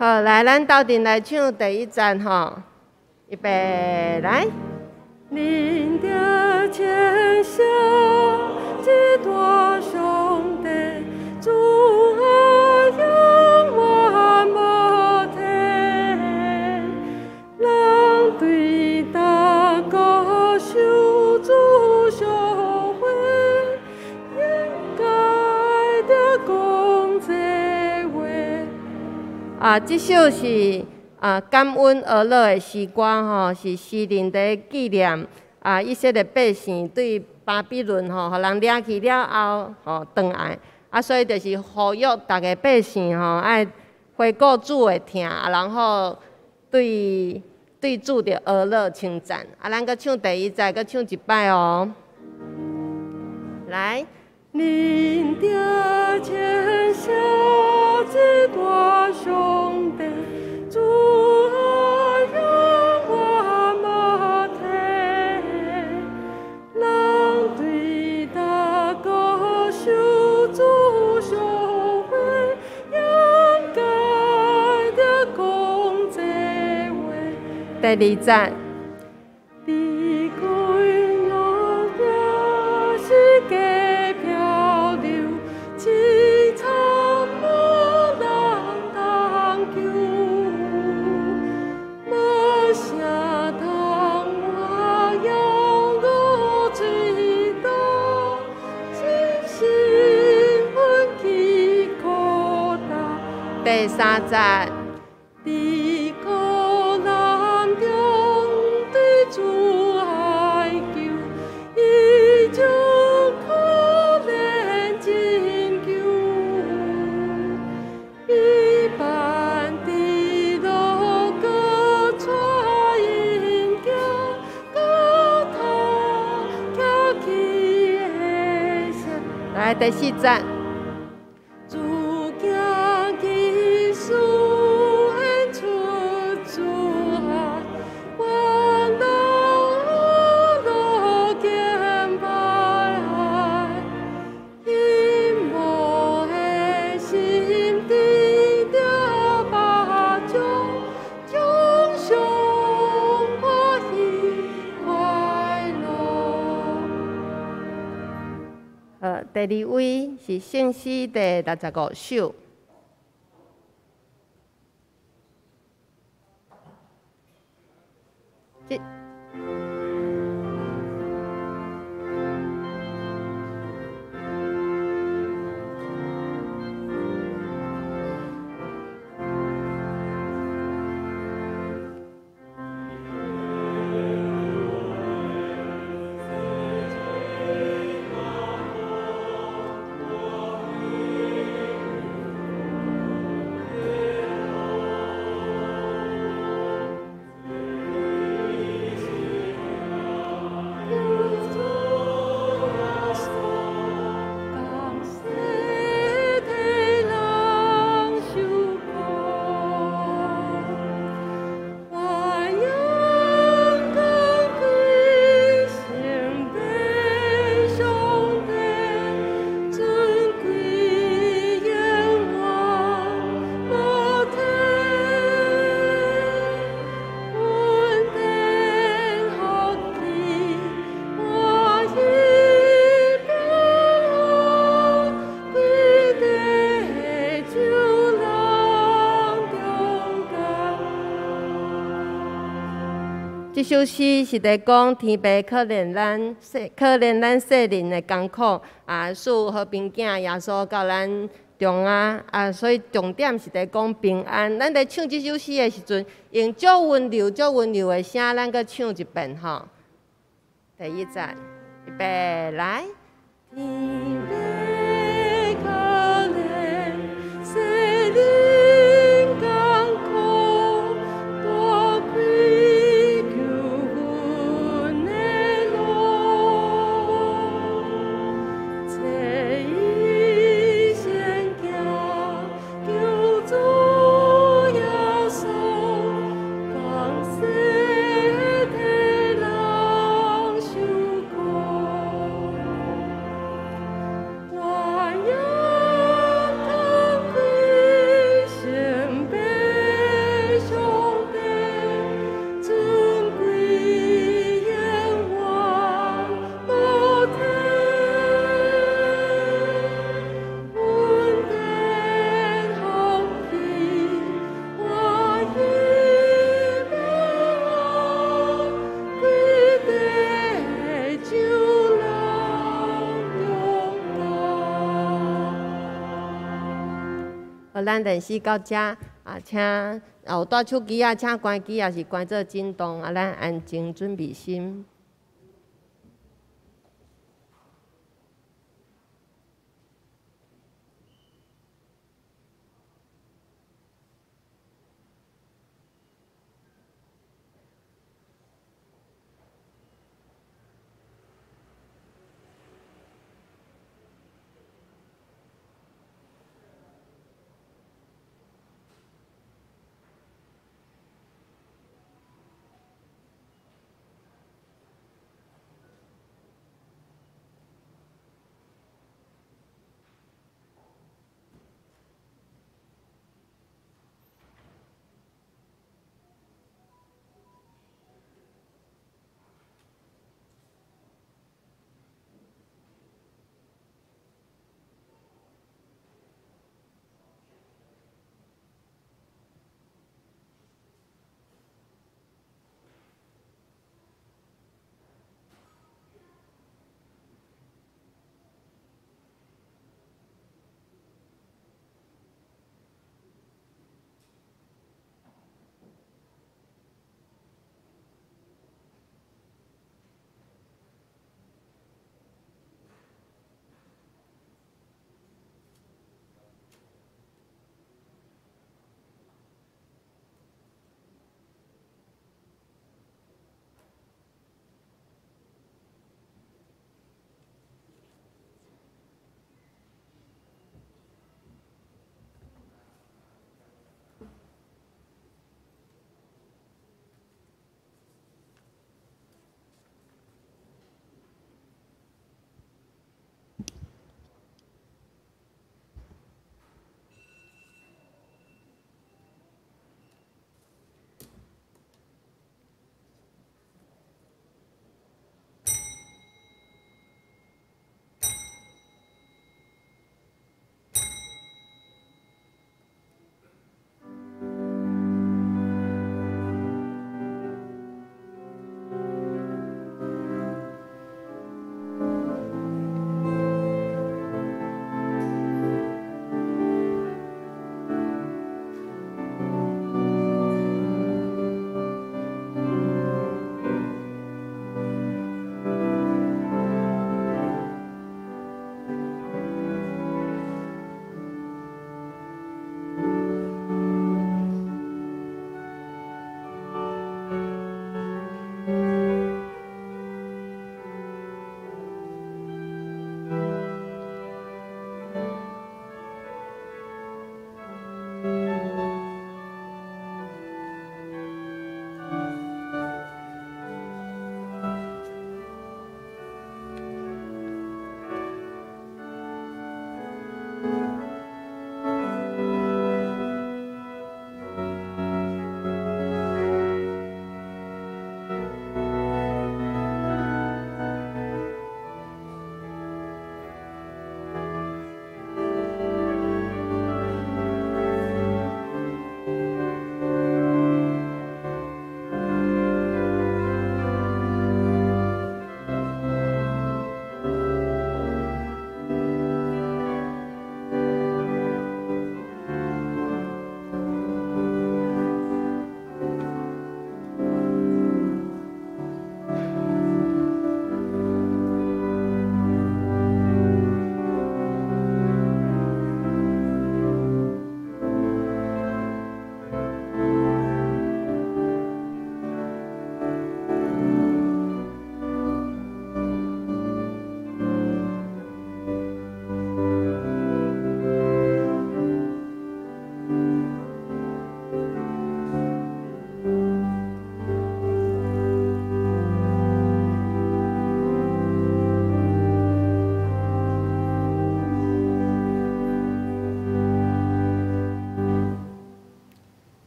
好，来，咱斗阵来唱第一站吼，预备来。恁着牵手一大兄弟，主爱永远无停。人对大个手主相会，应该着讲这话。这首是感恩俄勒的诗歌吼，是诗人在纪念以色列百姓对巴比伦吼，互人掠去了后吼转来，所以就是呼吁逐个百姓吼爱回顾主的疼，然后对主的俄勒称赞。咱搁唱第一再搁唱一摆哦，来。恁着牵手一大兄弟，主爱永远无停。人对大个手主相会，应该着讲这话。第二站。离开路边是假漂流，凄惨无人通救。无啥通我用我醉倒，真心阮去苦担。第三站。伫孤难中对主哀求，伊就可怜拯救。伊伴伫路搁带因行，搁头翘起的声。来，第四站。主行其事。第二位是圣诗第65首。这首诗是在讲天父可怜咱世人的艰苦使和平囝耶稣到咱中所以重点是在讲平安。咱在唱这首诗的时阵，用足温柔的声，咱搁唱一遍吼。第一站，预备来。天父可怜世人艰苦，大开互咱认识到遮请有带手机请关机，也是关做震动咱安静准备心。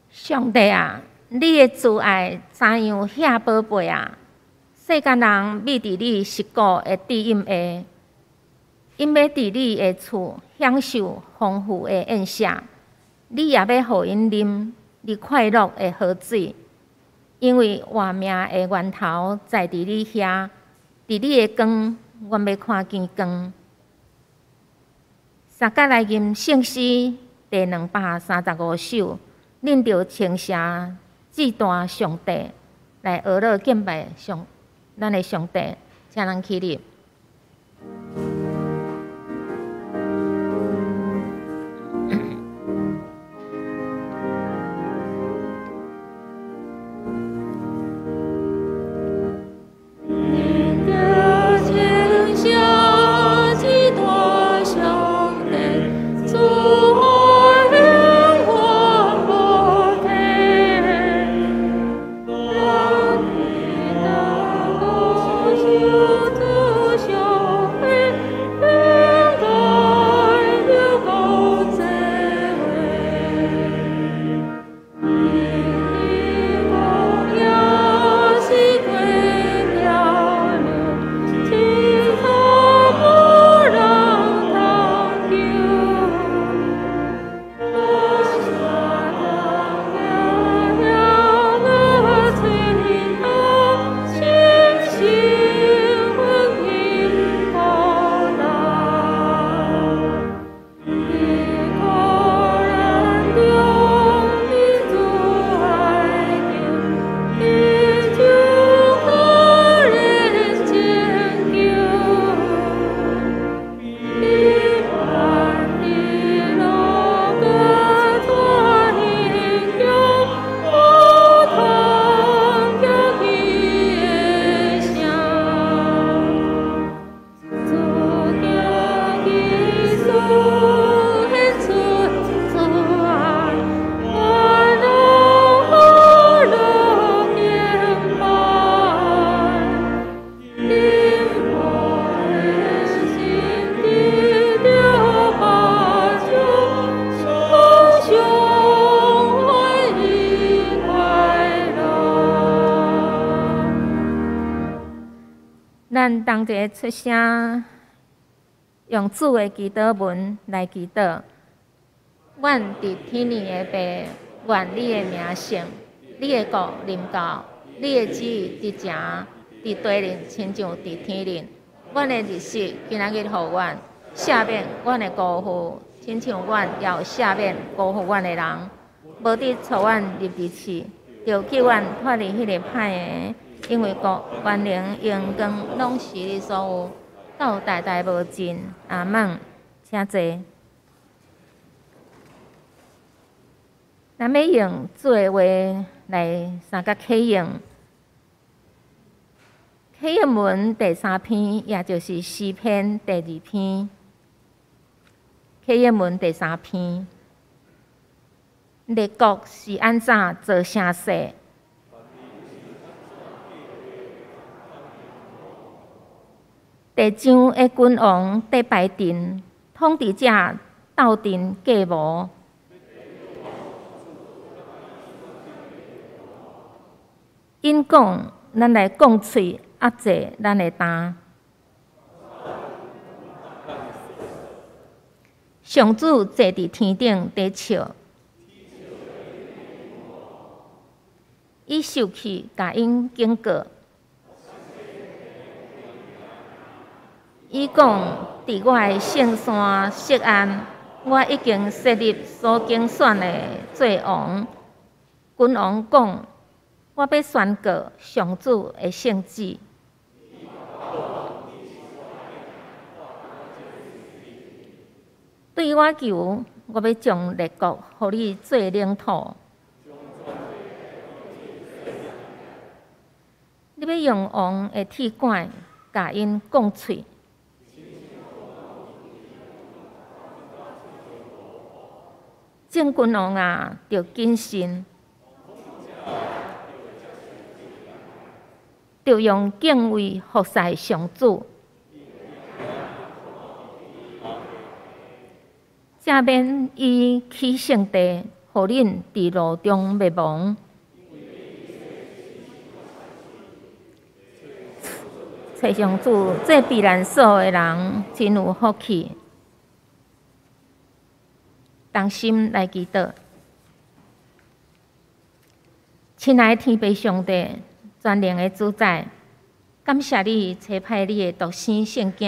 上帝啊，你的慈爱怎样遐宝贝啊！世间人秘伫你十个的知音下，因要伫你的厝享受丰富的宴食，你也要互因啉你快乐的河水，因为活命的源头在伫你遐，伫你的光，阮要看见光。撒迦来吟圣诗第235首，恁着称谢至大上帝，来学乐敬拜咱的上帝，请咱起立。咱同齐出声，用主的祈祷文来祈祷。阮伫天年的爸，愿你的名圣，你的国临到，你的旨意伫正，伫地人亲像伫天人。阮的日食今仔日予阮，赦免阮的辜负，亲像阮也有赦免辜负阮的人。无伫带阮入地狱，就救阮脱离迄个歹的。因为国、权能、荣光，拢是你所有，到代代无尽。阿们，请坐。咱要用主的话来三甲启用。启用文第3篇，也就是诗篇第2篇。启用文第3篇，列国是安怎做声势？地上的君王在排阵，统治者斗阵计谋。因讲，咱来讲喙压制咱的胆。上主坐伫天顶在笑，伊受气甲因警告。伊讲：伫我的圣山锡安，我已经设立所竞选的做王。君王讲：我要宣告上主的圣旨。对我求，我要将列国互你做领土。你要用王的铁管，甲因讲喙。正君王啊，着谨慎，着用敬畏服侍上主，才免伊起圣地，互恁伫路中灭亡。找上主，这避难所的人真有福气。同心来祈祷，亲爱的天父上帝，全能的主宰，感谢你差派你的独生圣子，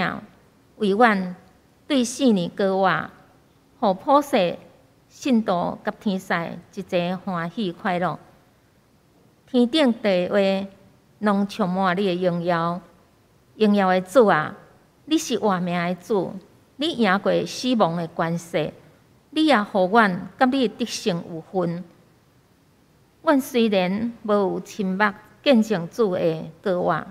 为阮对4年高活，互普世信徒甲天使一齐欢喜快乐。天顶地下拢充满你的荣耀，荣耀的主啊！你是活命的主，你赢过死亡的关系，你也互阮甲你的得胜有份。阮虽然无有亲目见证主的高活，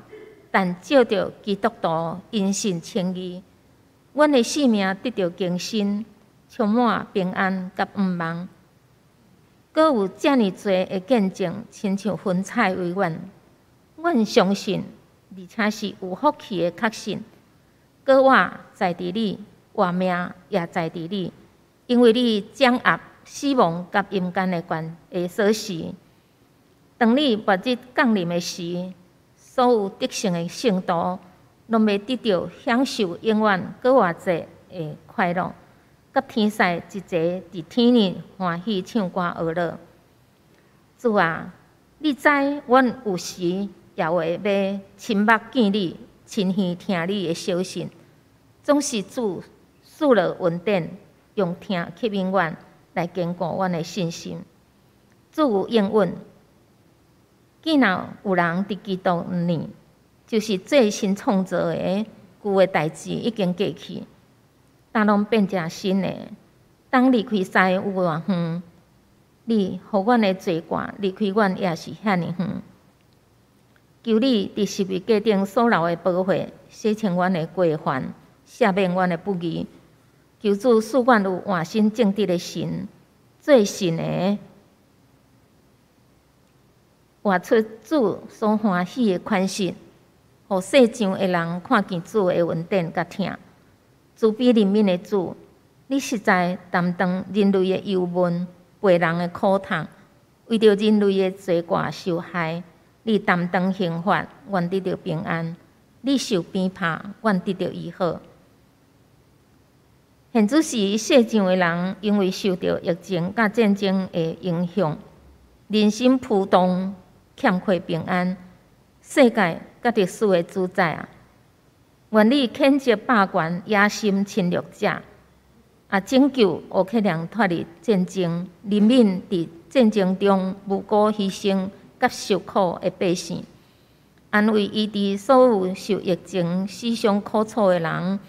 但照着基督徒因信称义，阮的性命得到更新，充满平安甲毋茫。阁有遮尔多的见证，亲像云彩为阮。阮相信，而且是有福气的确信。阁我在伫你，活命也在伫你，因为你掌握死亡甲阴间的锁匙。当你末日降临的时，所有得胜的圣徒，拢要得到享受永远阁活济的快乐。甲天使一齐伫天里欢喜唱歌学乐。主啊，你知阮有时也会要亲目见你，亲耳听你的小信，总是主赐了恩典，用听吸引阮来坚固阮的信心。主有应允，既然有人伫基督里，就是最新创造的，旧的代志已经过去。但拢变成新的。当离开师有偌远，你互阮的罪过离开阮也是遐尼远。求你伫十字架顶所流的宝血，洗清阮的过犯，赦免阮的不义。求主使阮有换心正直的心，做神的，活出主所欢喜的款式，互世上的人看见主的恩典甲疼。慈悲怜悯的主，你实在担当人类的忧闷，背人的苦痛，为着人类的罪过受害，你担当刑罚，愿得到平安；你受鞭拍，愿得到医好。现主时世上的人，因为受到疫情甲战争的影响，人心浮动，欠缺平安，世界甲历史的主宰啊！愿你谴责霸权、野心侵略者，拯救乌克兰脱离战争，怜悯伫战争中无辜牺牲甲受苦的百姓，安慰医治所有受疫情死伤苦楚的人。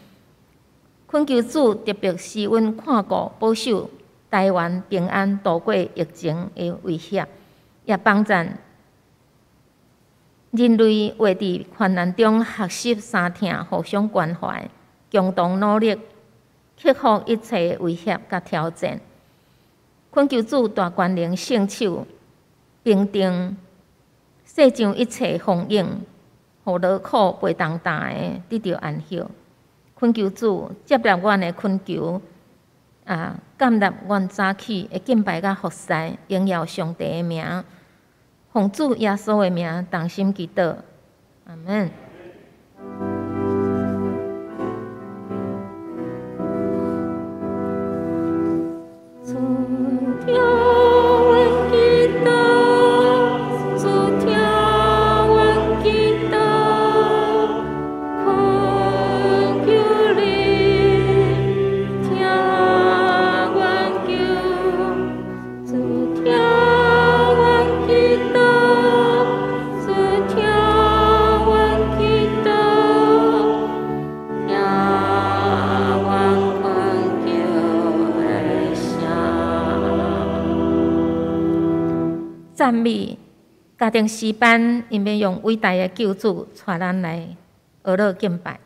恳求主特别施恩看顾、保守台湾平安度过疫情的威胁，也帮助人类活伫困难中学习相听、互相关怀，共同努力克服一切威胁甲挑战。恳求主大权能圣手平定世上一切风影，互劳苦背重担的得到安息。恳求主接纳阮的恳求，感纳阮早起的敬拜甲服侍，荣耀上帝的名。奉主耶稣的名，同心祈祷，阿门。赞美家庭诗班，因要用伟大的救主带咱来学乐敬拜。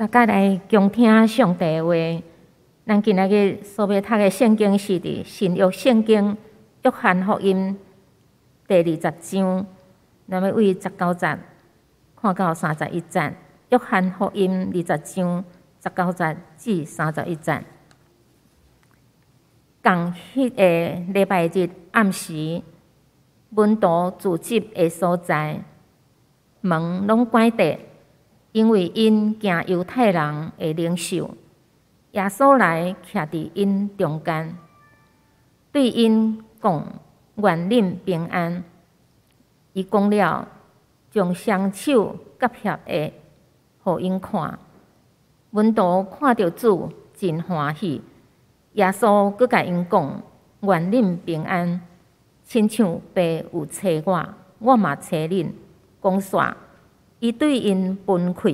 大家来共听上帝的话。咱今仔日所要读的圣经是伫新约圣经约翰福音第20章，咱要为19节看到31节。约翰福音20章19节至31节。共迄个礼拜日暗时，门徒聚集的所在，门拢关闭。因为因惊犹太人的领袖，耶稣来徛伫因中间，对因讲愿恁平安。伊讲了，将双手合协的，互因看。门徒看到主，真欢喜。耶稣阁甲因讲，愿恁平安，亲像爸有找我，我嘛找恁。讲煞。伊对因分开，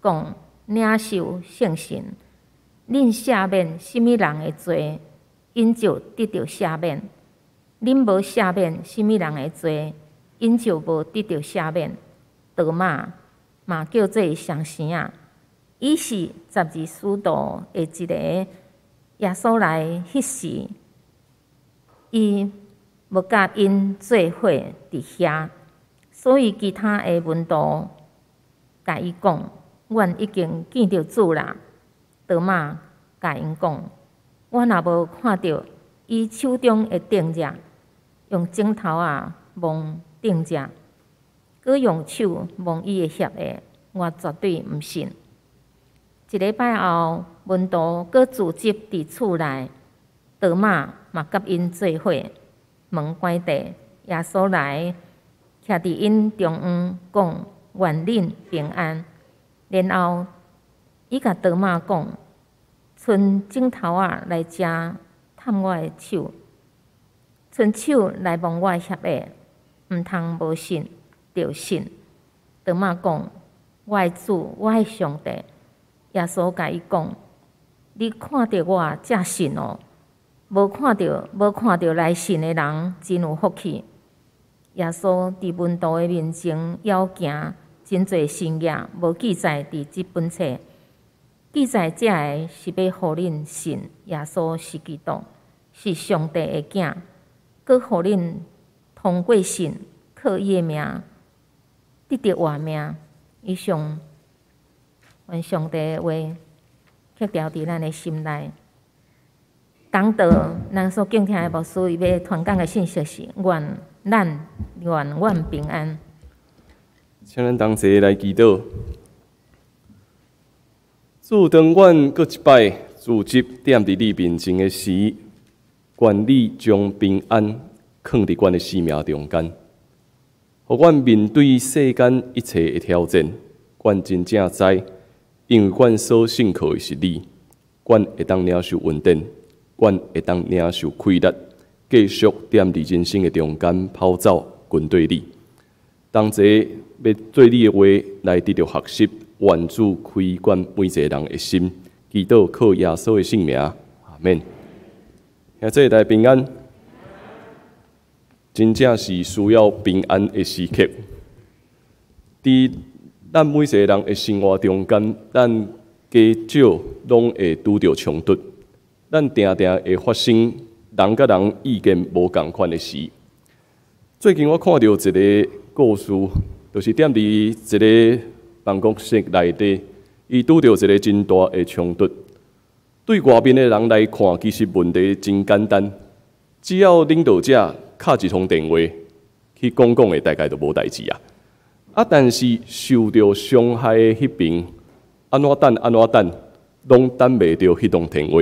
讲领受圣神，恁赦免什么人的罪，因就得到赦免；恁无赦免什么人的罪，因就无得到赦免。多马嘛叫做双生啊，伊是12使徒的一个。耶稣来迄时，伊无甲因做伙伫遐，所以其他的门徒甲伊讲，阮已经见到主啦。多马甲因讲，我若无看到伊手中的钉子，用指头摸钉子，佮用手摸伊的血的，我绝对毋信。一礼拜后，门徒佮聚集伫厝内，多马嘛甲因做伙，门关闭，耶稣来徛伫因中央，讲。愿恁平安。然后，伊甲多马讲：“伸指头来食探我的手，伸手来摸我的血的，毋通无信，着信。”多马讲：“我的主，我的上帝。”耶稣甲伊讲：“你看到我才信哦，无看到来信的人真有福气。”耶稣伫门徒的面前要行。真侪神业无记载伫即本册，记载遮个是要互恁信耶稣是基督，是上帝的囝，佮互恁通过信靠伊的名得到活命。以上，愿上帝的话刻条伫咱的心内。讲到咱所敬听的牧师，伊要传讲的信息是：愿阮平安。请咱同齐来祈祷。主，当阮搁一摆聚集踮伫你面前的时，愿你将平安放伫阮的生命中间，互阮面对世间一切的挑战，阮真正知，因为阮所信靠的是你，阮会当领受稳定，阮会当领受快乐，继续踮伫人生的中间跑走，跟对你。同齐要对你的话来得到学习，愿主开管每一个人的心，祈祷靠耶稣的圣名，阿免。现在大家平安。真正是需要平安的时刻。伫咱每一个人的生活中间，咱加少拢会拄着冲突，咱定定会发生人甲人意见无共款的事。最近我看到一个故事，就是踮伫一个办公室内底，伊拄着一个真大的冲突。对外面的人来看，其实问题真简单，只要领导者敲一通电话去讲的，大概就无代志啊。但是受到伤害的迄边，安怎等，拢等袂到迄通电话。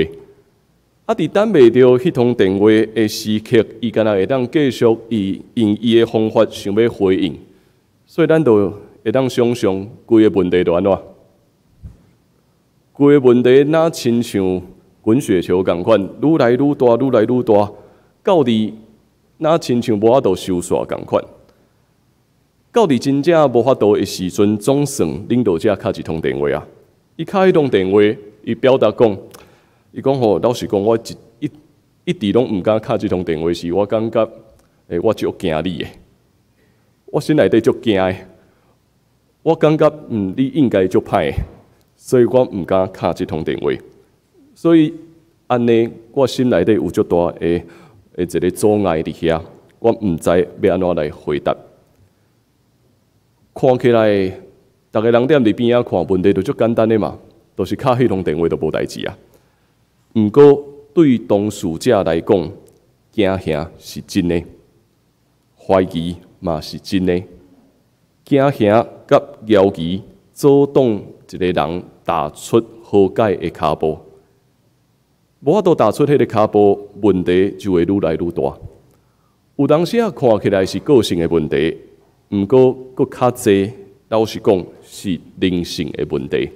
伫等袂到迄通电话的时刻，伊敢若会当继续用伊的方法想要回应，所以咱就会当想象规个问题就安怎？规个问题哪亲像滚雪球共款，愈来愈大，愈来愈大，到伫哪亲像无法度收煞共款，到伫真正无法度的时阵，总算领导者敲一通电话啊！伊敲迄通电话，伊表达讲，伊讲吼，老实讲，我一直拢毋敢敲即通电话时，我感觉，我足惊你的，我心内底足惊的，我感觉，你应该足歹的，所以我毋敢敲即通电话。所以安尼，我心内底有足大的一个阻碍伫遐，我毋知要安怎来回答。看起来，逐个人踮伫边仔看问题，就足简单的嘛，就是敲迄通电话就无代志啊。毋过对当事者来讲，惊吓是真的，怀疑嘛是真的。惊吓甲犹疑阻挡一个人踏出好解的骹步。无法度踏出迄个骹步，问题就会愈来愈大。有当时啊，看起来是个性的问题，毋过佫较济，老实讲是灵性的问题。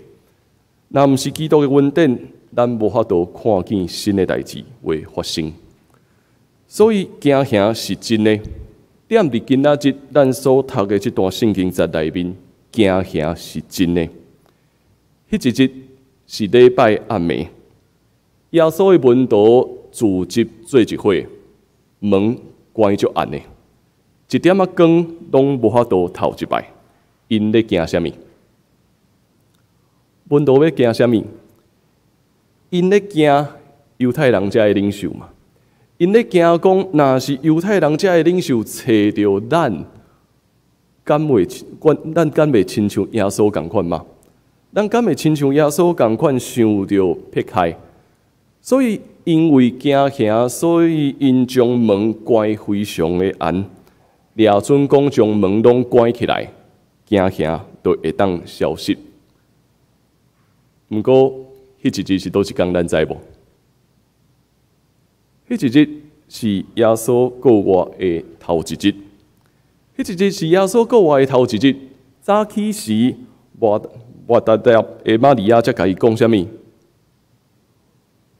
若毋是基督的恩典，咱无法度看见新的代志会发生。所以惊吓是真的。踮伫今仔日咱所读的这段圣经节内面，惊吓是真的。迄一日是礼拜暗暝。耶稣的门徒聚集做一伙，门关足暗的，一点仔光拢无法度透一摆。因咧惊啥物？门徒要惊啥物？因咧惊犹太人遮的领袖嘛。因咧惊讲，若是犹太人遮的领袖找着咱，敢袂亲像耶稣共款嘛？咱敢会亲像耶稣共款想着撇开？所以，因为惊吓，所以因将门关非常的严。掠准讲将门拢关起来，惊吓就会当消失。毋过，迄一日是倒一天，咱知无？迄一日是耶稣过活的头一日。迄一日是耶稣过活的头一日。早起时，活达的玛利亚才甲伊讲啥物？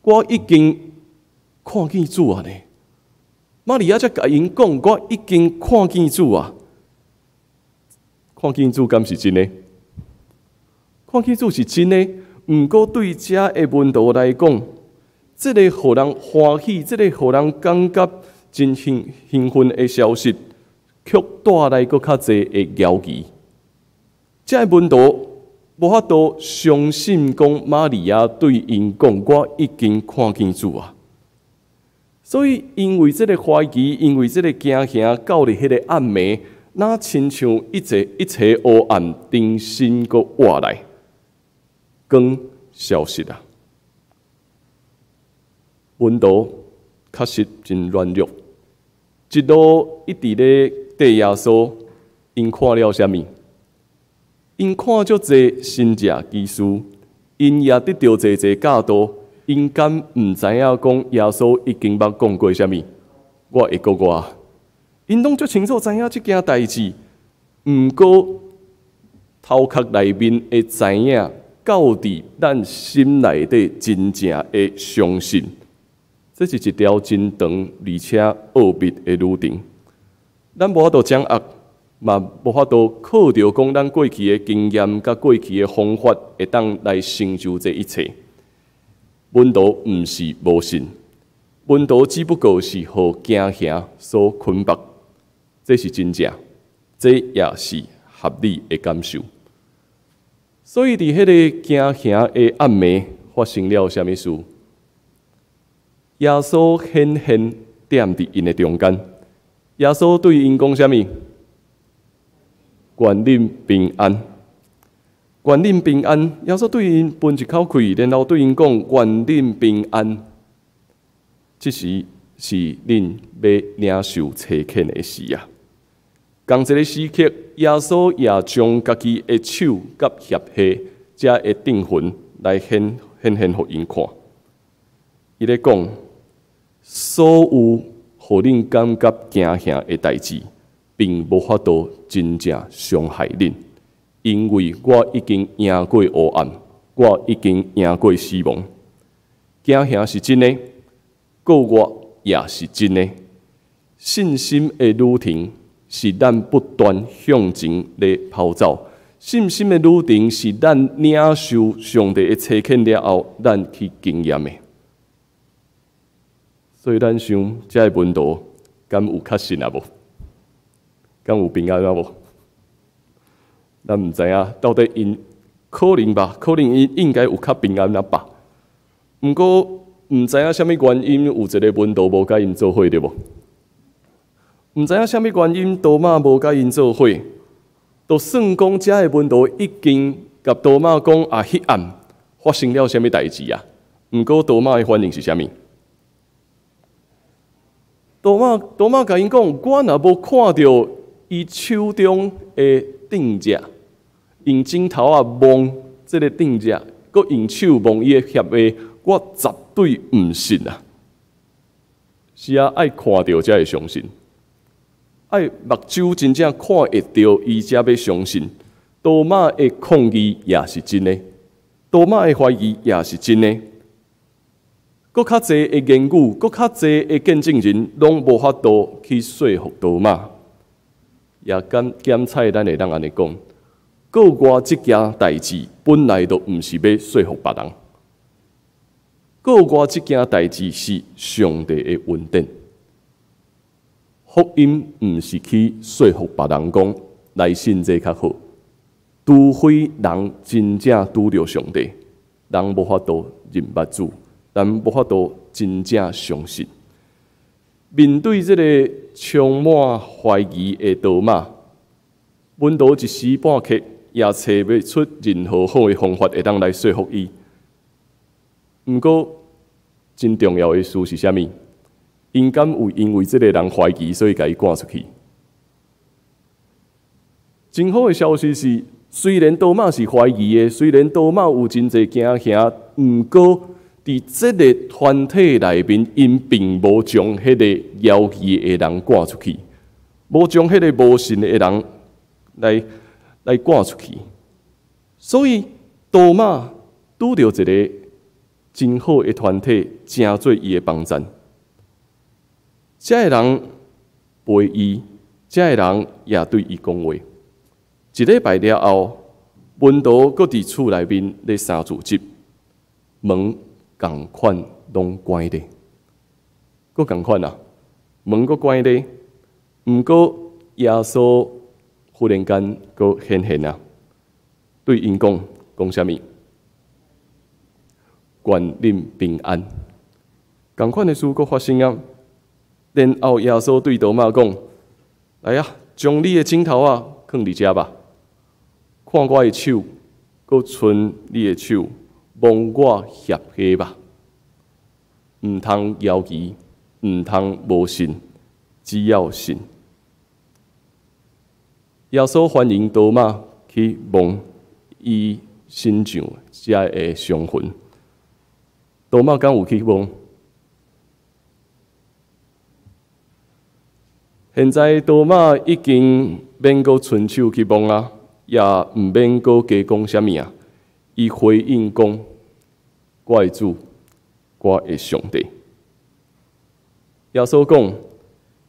我已经看见主啊！呢，玛利亚才甲因讲，我已经看见主啊！看见主敢是真的？看见主是真的，毋过对遮的门徒来讲，这个互人欢喜，这个互人感觉真兴奋的消息，却带来佫较济的犹疑。遮的门徒无法度相信讲玛利亚对因讲，我已经看见主啊！所以因为这个怀疑，因为这个惊吓，到了迄个暗暝，那亲像一切黑暗重新个活来，光消失啊！温度确实真软弱，一路一直咧跟耶稣，因看了啥物？因看足侪新者基师，因也得到侪教导，因敢毋知影讲耶稣已经捌讲过啥物？我会个我，因拢足清楚知影即件代志，毋过头壳内面会知影，到伫咱心内底真正会相信，这是一条真长而且奥秘的旅程。咱无法度掌握，嘛无法度靠着讲咱过去的经验甲过去的方法，会当来成就这一切。问道毋是无信，问道只不过是互惊吓所捆绑，这是真正，这也是合理的感受。所以伫迄个惊吓的暗暝，发生了什么事？耶稣显现踮伫因的中间。耶稣对因讲什么？愿恁平安，愿恁平安。耶稣对因喷一口气，然后对因讲：愿恁平安。这时是恁要领受切恳的时啊！同一个时刻，耶稣也将家己的手甲血气，才会定魂来显互因看。伊咧讲，所有互恁感觉惊吓的代志，并无法度真正伤害恁，因为我已经赢过黑暗，我已经赢过死亡。惊吓是真的，过我也是真的。信心的旅程是咱不断向前咧跑走，信心的旅程是咱领受上帝的切恳了后，咱去经验的。所以咱想，这个问道，敢有确信啊无？敢有平安啊无？咱毋知影到底因可能吧？可能因应该有较平安啊吧？毋过毋知影啥物原因，有一个问道无甲因做伙对无？毋知影啥物原因，多马无甲因做伙，就算讲这个问道已经甲多马讲啊，迄暗发生了啥物代志啊？毋过多马的反应是啥物？多马甲因讲，我若无看到伊手中的钉子，用指头啊摸这个钉子，佮用手摸伊的血液，我绝对毋信啊！是啊，爱看到才会相信，爱目睭真正看会到伊才要相信。多马的抗议也是真的，多马的怀疑也是真的。搁较侪的言语，搁较侪的见证人，拢无法度去说服多马。也检采咱会当安尼讲，过我即件代志，本来就毋是要说服别人。过我即件代志是上帝的恩典。福音毋是去说服别人讲来信这较好，除非人真正拄着上帝，人无法度认捌主。咱无法度真正相信。面对这个充满怀疑的多马，问道一时半刻也找不出任何好的方法会当来说服伊。毋过，真重要的事是啥物？因敢有因为这个人怀疑，所以甲伊赶出去？真好的消息是，虽然多马是怀疑的，虽然多马有真侪惊吓，毋过，伫这个团体内面，因并无将迄个妖异的人赶出去，无将迄个无信的人来赶出去。所以多马拄着一个真好的团体，成做伊的帮站。这个人陪伊，这个人也对伊讲话。一礼拜了后，文道搁伫厝内面咧三自习，门共款拢关咧，搁共款啊，门搁关咧。毋过耶稣忽然间搁显现啊，对因讲啥物？愿恁平安。共款的事搁发生啊。然后耶稣对多马讲：“来啊，将你的指头啊放伫遮吧。看我的手，搁伸你的手，摸我血气吧。毋通犹豫，毋通无信，只要信。”耶稣欢迎多马去摸伊身上遮的伤痕。多马敢有去摸？现在多马已经免阁伸手去摸啊，也毋免阁加讲啥物啊。伊回应讲：“我的主，我的上帝。”耶稣讲：“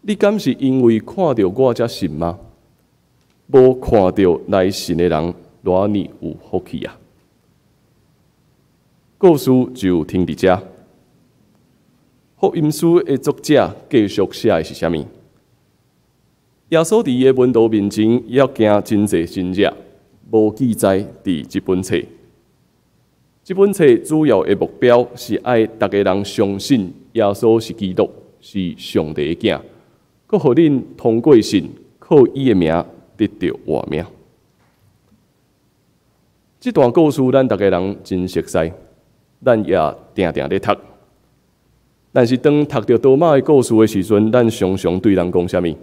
你敢是因为看到我才信吗？无看到来信的人，偌尼有福气啊！”故事就停伫遮。福音书的作者继续写的是啥物？耶稣伫伊的门徒面前，也惊真济真假，无记载伫即本册。即本册主要的目标是爱逐个人相信耶稣是基督，是上帝的囝，佮互恁通过信，靠伊的名得到活命。这段故事咱逐个人真熟悉，咱也定定咧读。但是当读到多马的故事的时阵，咱常常对人讲啥物？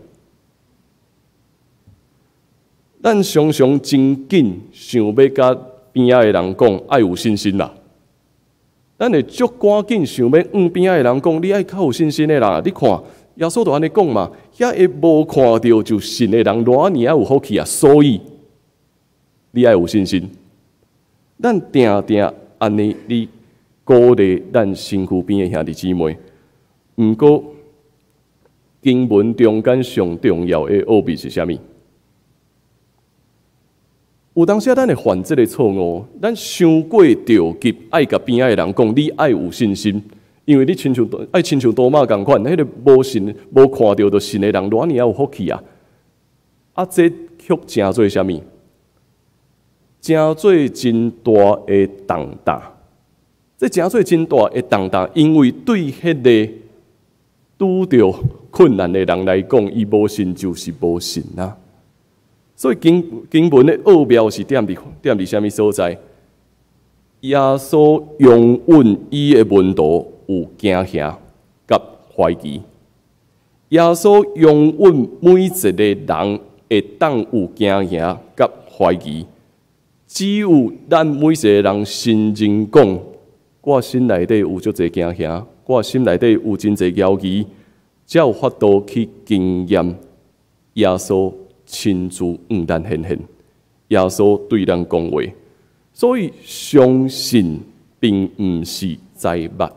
咱常常真紧想要甲边仔的人讲爱有信心啦。咱会足赶紧想要边仔的人讲，你爱较有信心的啦。你看耶稣就安尼讲嘛，遐会无看到就信的人，偌尼啊有福气啊。所以你爱有信心。咱定定安尼你鼓励咱身躯边的兄弟姊妹。毋过经文中间上重要的奥秘是啥物？有当时咱会犯这个错误，咱伤过着急，爱甲边仔的人讲，你爱有信心，因为你亲像多马共款，迄个无信、无看到就信的人，偌尼啊有福气啊！啊，这却真做啥物？真做真大的重担。这真做真大的重担，因为对迄个拄着困难的人来讲，伊无信就是无信啊。所以经文的奥妙是点伫啥物所在？耶稣用稳伊的门徒有惊吓甲怀疑。耶稣用稳每一个人会当有惊吓甲怀疑。只有咱每一个人心认讲，我心内底有足侪惊吓，我心内底有真侪犹疑，才有法度去经验耶稣亲自向咱显现，耶稣对咱讲话。所以相信并毋是财物，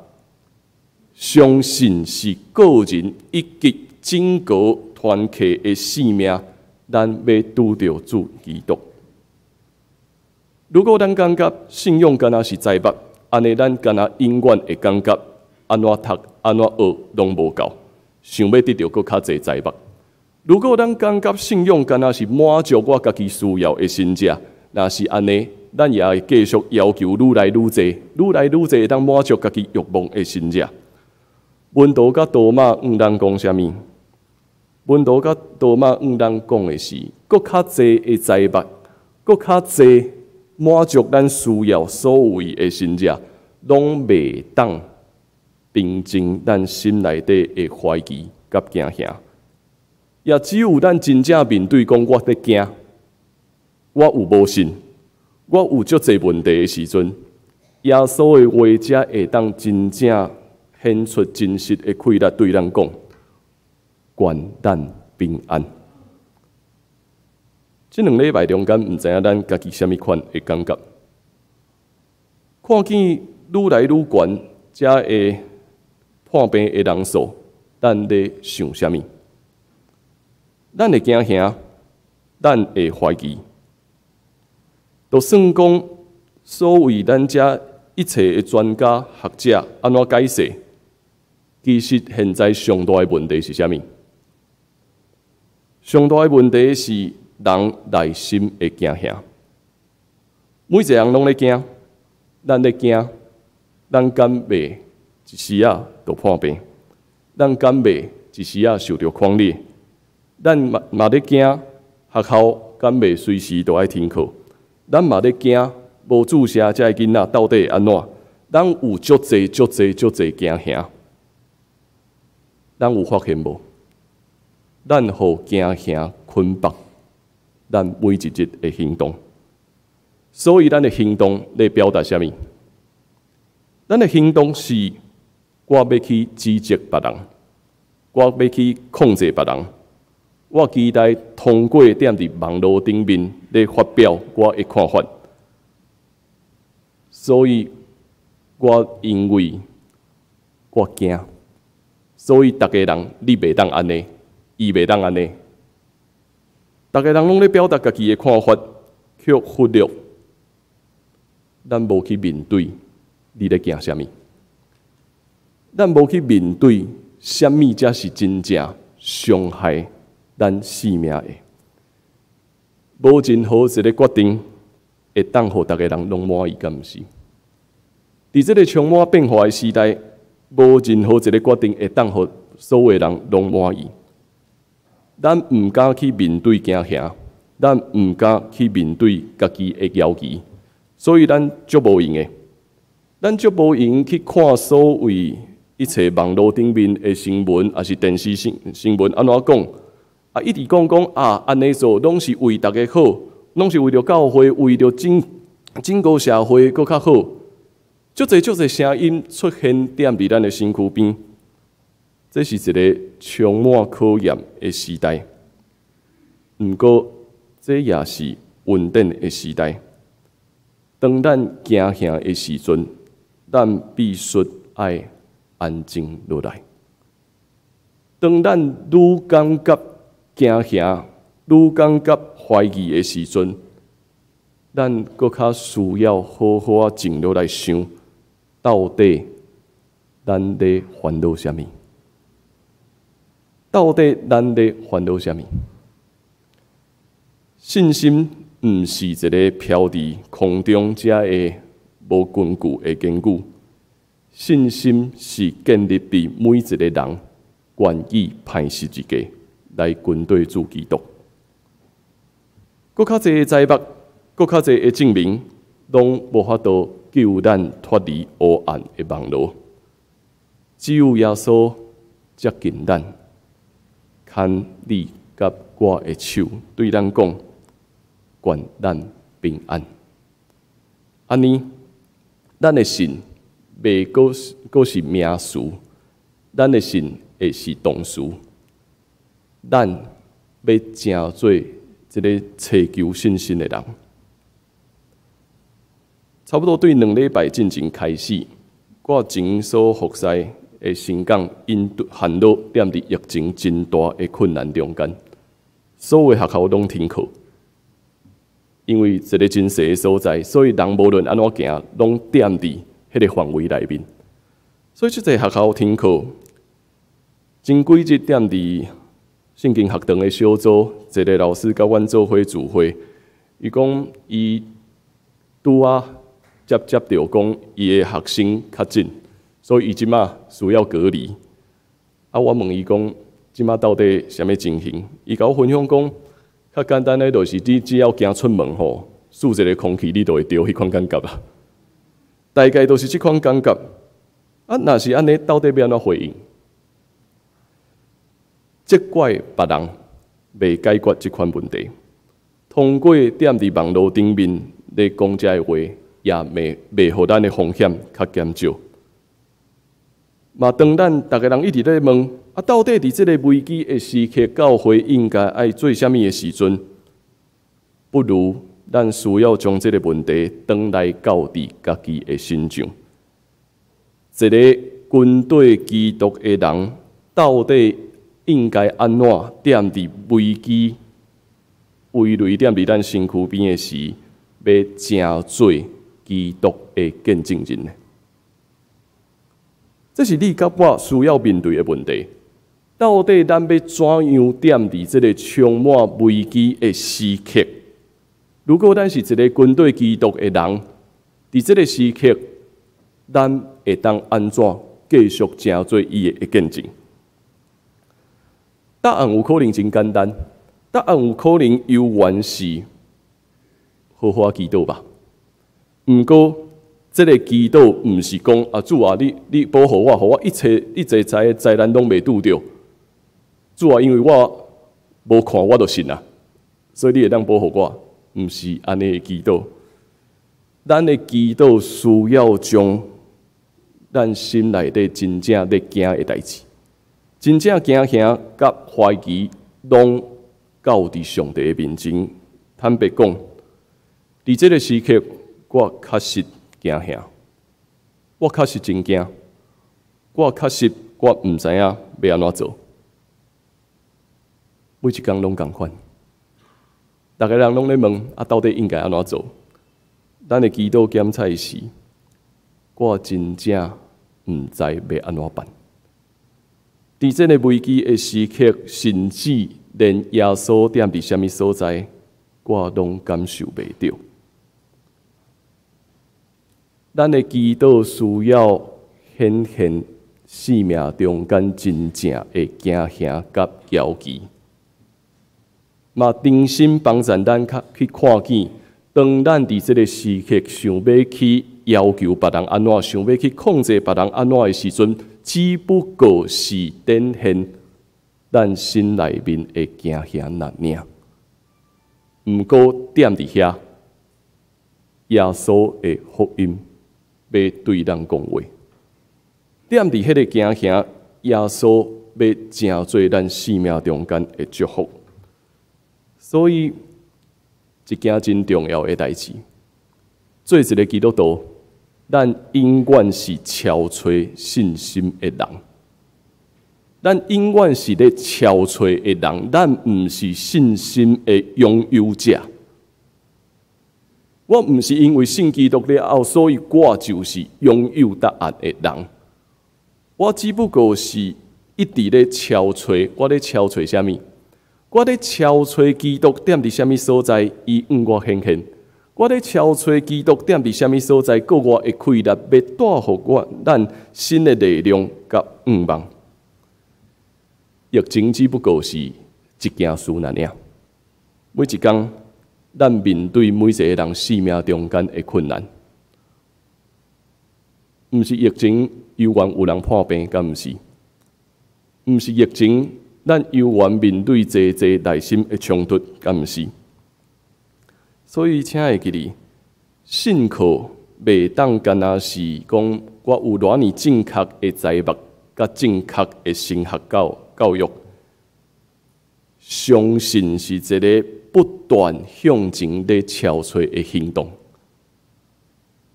相信是个人一己整个团契的使命，咱要拄着主基督。如果咱感觉信仰敢若是财物，安尼咱敢若永远会感觉安怎读安怎学拢无够，想要得到搁较侪财物。如果咱感觉信仰敢若是满足我家己需要的身价，若是安尼，咱也会继续要求愈来愈侪，愈来愈侪当满足家己欲望的身价。门徒甲多马咱讲啥物？门徒甲多马咱讲的是，搁较侪的财物，搁较侪满足咱需要所有的身价，拢袂当平静咱心内底的怀疑甲惊吓。也只有咱真正面对讲我在惊，我有无信，我有足侪问题的时阵，耶稣的话才会当真正显出真实的气力对咱讲，愿咱平安。这两礼拜中间，毋知影咱家己啥物款的感觉，看见愈来愈悬，才会破病的人数，咱咧想啥物？咱会惊吓，咱会怀疑。就算讲所谓咱遮一切的专家学者安怎解释，其实现在上大的问题是啥物？上大的问题是人内心的惊吓。每一个人拢咧惊，咱咧惊，咱敢袂一时啊就破病？咱敢袂一时啊受到狂烈？咱嘛咧惊，学校敢袂随时都爱停课？咱嘛咧惊，无注射这个囡仔到底会安怎？咱有足侪惊吓，咱有发现无？咱互惊吓捆绑，咱每一日的行动。所以咱的行动咧表达啥物？咱的行动是，我要去指责别人，我要去控制别人。我期待通过踮伫网络顶面来发表我的看法。所以，我因为我惊，所以逐个人你袂当安尼，伊袂当安尼。逐个人拢咧表达家己的看法，却忽略咱无去面对你咧惊啥物，咱无去面对啥物才是真正伤害咱性命的。无任何一个决定会当互逐个人拢满意，敢毋是？伫即个充满变化的时代，无任何一个决定会当互所有人拢满意。咱毋敢去面对惊吓，咱毋敢去面对家己的要求，所以咱足无用的。咱足无用去看所谓一切网络顶面的新闻，还是电视新闻安怎讲？啊，一直讲安尼做拢是为大家好，拢是为着教会，为着整个社会搁较好。足侪声音出现踮伫咱的身躯边，这是一个充满考验的时代。毋过，这也是稳定的时代。当咱惊吓的时阵，咱必须爱安静落来。当咱愈感觉惊吓、愈感觉怀疑的时阵，咱搁较需要好好啊静落来想。到底咱咧烦恼啥物？到底咱咧烦恼啥物？信心毋是一个飘伫空中遮的无根据的坚固，信心是建立伫每一个人愿意歹十字架来军队主基督。搁较侪的灾目，搁较侪的证明，拢无法度救咱脱离黑暗的网络，只有耶稣接近咱，牵你甲我的手，对咱讲，愿咱平安。安尼，咱的信袂搁是名词，咱的信会是动词。咱要成做一个追求信心的人。差不多对2礼拜进前开始，我前所服侍的神港因陷入踮伫疫情真大的困难中间，所有学校拢停课，因为一个真细的所在，所以人无论安怎行，拢踮伫迄个范围内面，所以即个学校停课，前几日踮伫圣经学堂的小组，一个老师甲阮做伙聚会，伊讲伊拄接到讲伊的学生确诊，所以伊即马需要隔离。我问伊讲，即马到底啥物情形？伊甲我分享讲，较简单的就是你只要行出门吼，数一个空气你就会着迄款感觉啦。大概都是即款感觉。若是安尼，到底要安怎回应？责怪别人未解决即款问题，通过踮伫网络顶面咧讲遮个话。也袂互咱的风险较减少。嘛，当咱逐个人一直咧问，到底伫即个危机的时刻，教会应该爱做啥物的时阵，不如咱需要将即个问题转来到伫家己的身上。一个军队基督的人，到底应该安怎踮伫危机、危雷踮伫咱身躯边的时，要成做基督的见证人呢？这是你甲我需要面对的问题。到底咱要怎样踮伫这个充满危机的时刻？如果咱是一个军队基督的人，伫这个时刻，咱会当安怎继续成做伊的见证？答案有可能真简单，答案有可能犹原是好好祈祷吧。毋过，这个祈祷毋是讲主啊，你保护我，互我一切灾难拢袂拄着。主啊，因为我无看我就信啊，所以你会当保护我，毋是安尼的祈祷。咱的祈祷需要将咱心内底真正咧惊的代志，真正惊吓甲怀疑，拢到伫上帝的面前，坦白讲，伫这个时刻，我确实惊吓，我确实真惊，我确实我毋知影要安怎做。每一工拢共款，逐个人拢咧问啊，到底应该安怎做？咱的祈祷检测时，我真正毋知要安怎办。伫这个危机的时刻，甚至连耶稣踮伫什么所在，我拢感受袂到。咱的祈祷需要显现生命中间真正的惊吓甲焦急，嘛真心帮助咱去看见，当咱伫这个时刻想要去要求别人安怎，想要去控制别人安怎的时阵，只不过是展现咱心内面的惊吓难尔。毋过踮伫遐，耶稣的福音要对咱讲话，踮伫迄个惊吓，耶稣要成做咱生命中间的祝福。所以，一件真重要的代志，做一个基督徒，咱永远是超找信心的人。咱永远是咧超找的人，咱毋是信心的拥有者。我毋是因为信基督了后，所以我就是拥有答案的人。我只不过是一直咧超找，我咧超找啥物？我咧超找基督踮伫什么所在，伊向我显现。我咧超找基督踮伫什么所在，告我的开力，要带互我咱新的力量甲愿望。疫情只不过是一件事尔。每一工，咱面对每一个人生命中间的困难，毋是疫情有缘有人破病，敢毋是？毋是疫情，咱有缘面对济内心的冲突，敢毋是？所以，请会记哩，信靠袂当干那是讲我有偌尼正确的财目，甲正确的升学教育，相信是一个不断向前咧超找的行动。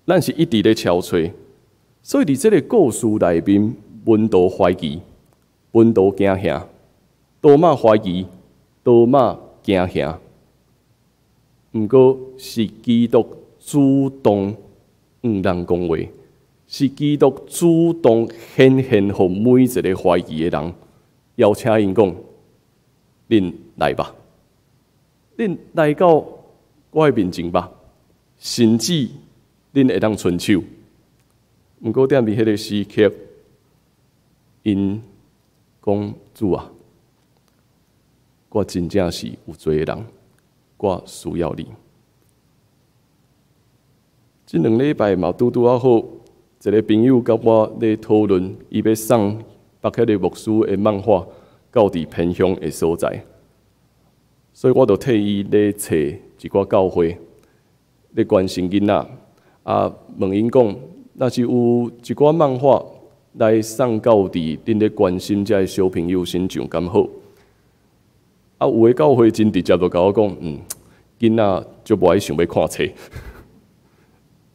咱是一直咧超找，所以伫这个故事内面，闻到怀疑，闻到惊吓，多嘛怀疑，多嘛惊吓。毋过是基督主动向人讲话，是基督主动显现互每一个怀疑的人，邀请因讲：恁来吧，恁来到我的面前吧，甚至恁会当伸手。毋过踮伫迄个时刻，因讲：主啊，我真正是有罪的人。我需要你。这2礼拜嘛，拄啊好，一个朋友甲我咧讨论，伊要送北克的牧师的漫画到伫偏乡的所在，所以我就替伊咧找一寡教会，咧关心囡仔，啊问因讲，若是有一寡漫画来送到伫恁咧关心遮的小朋友身上，敢好？啊，有诶教会真直接就甲我讲，囡仔就无爱想要看册。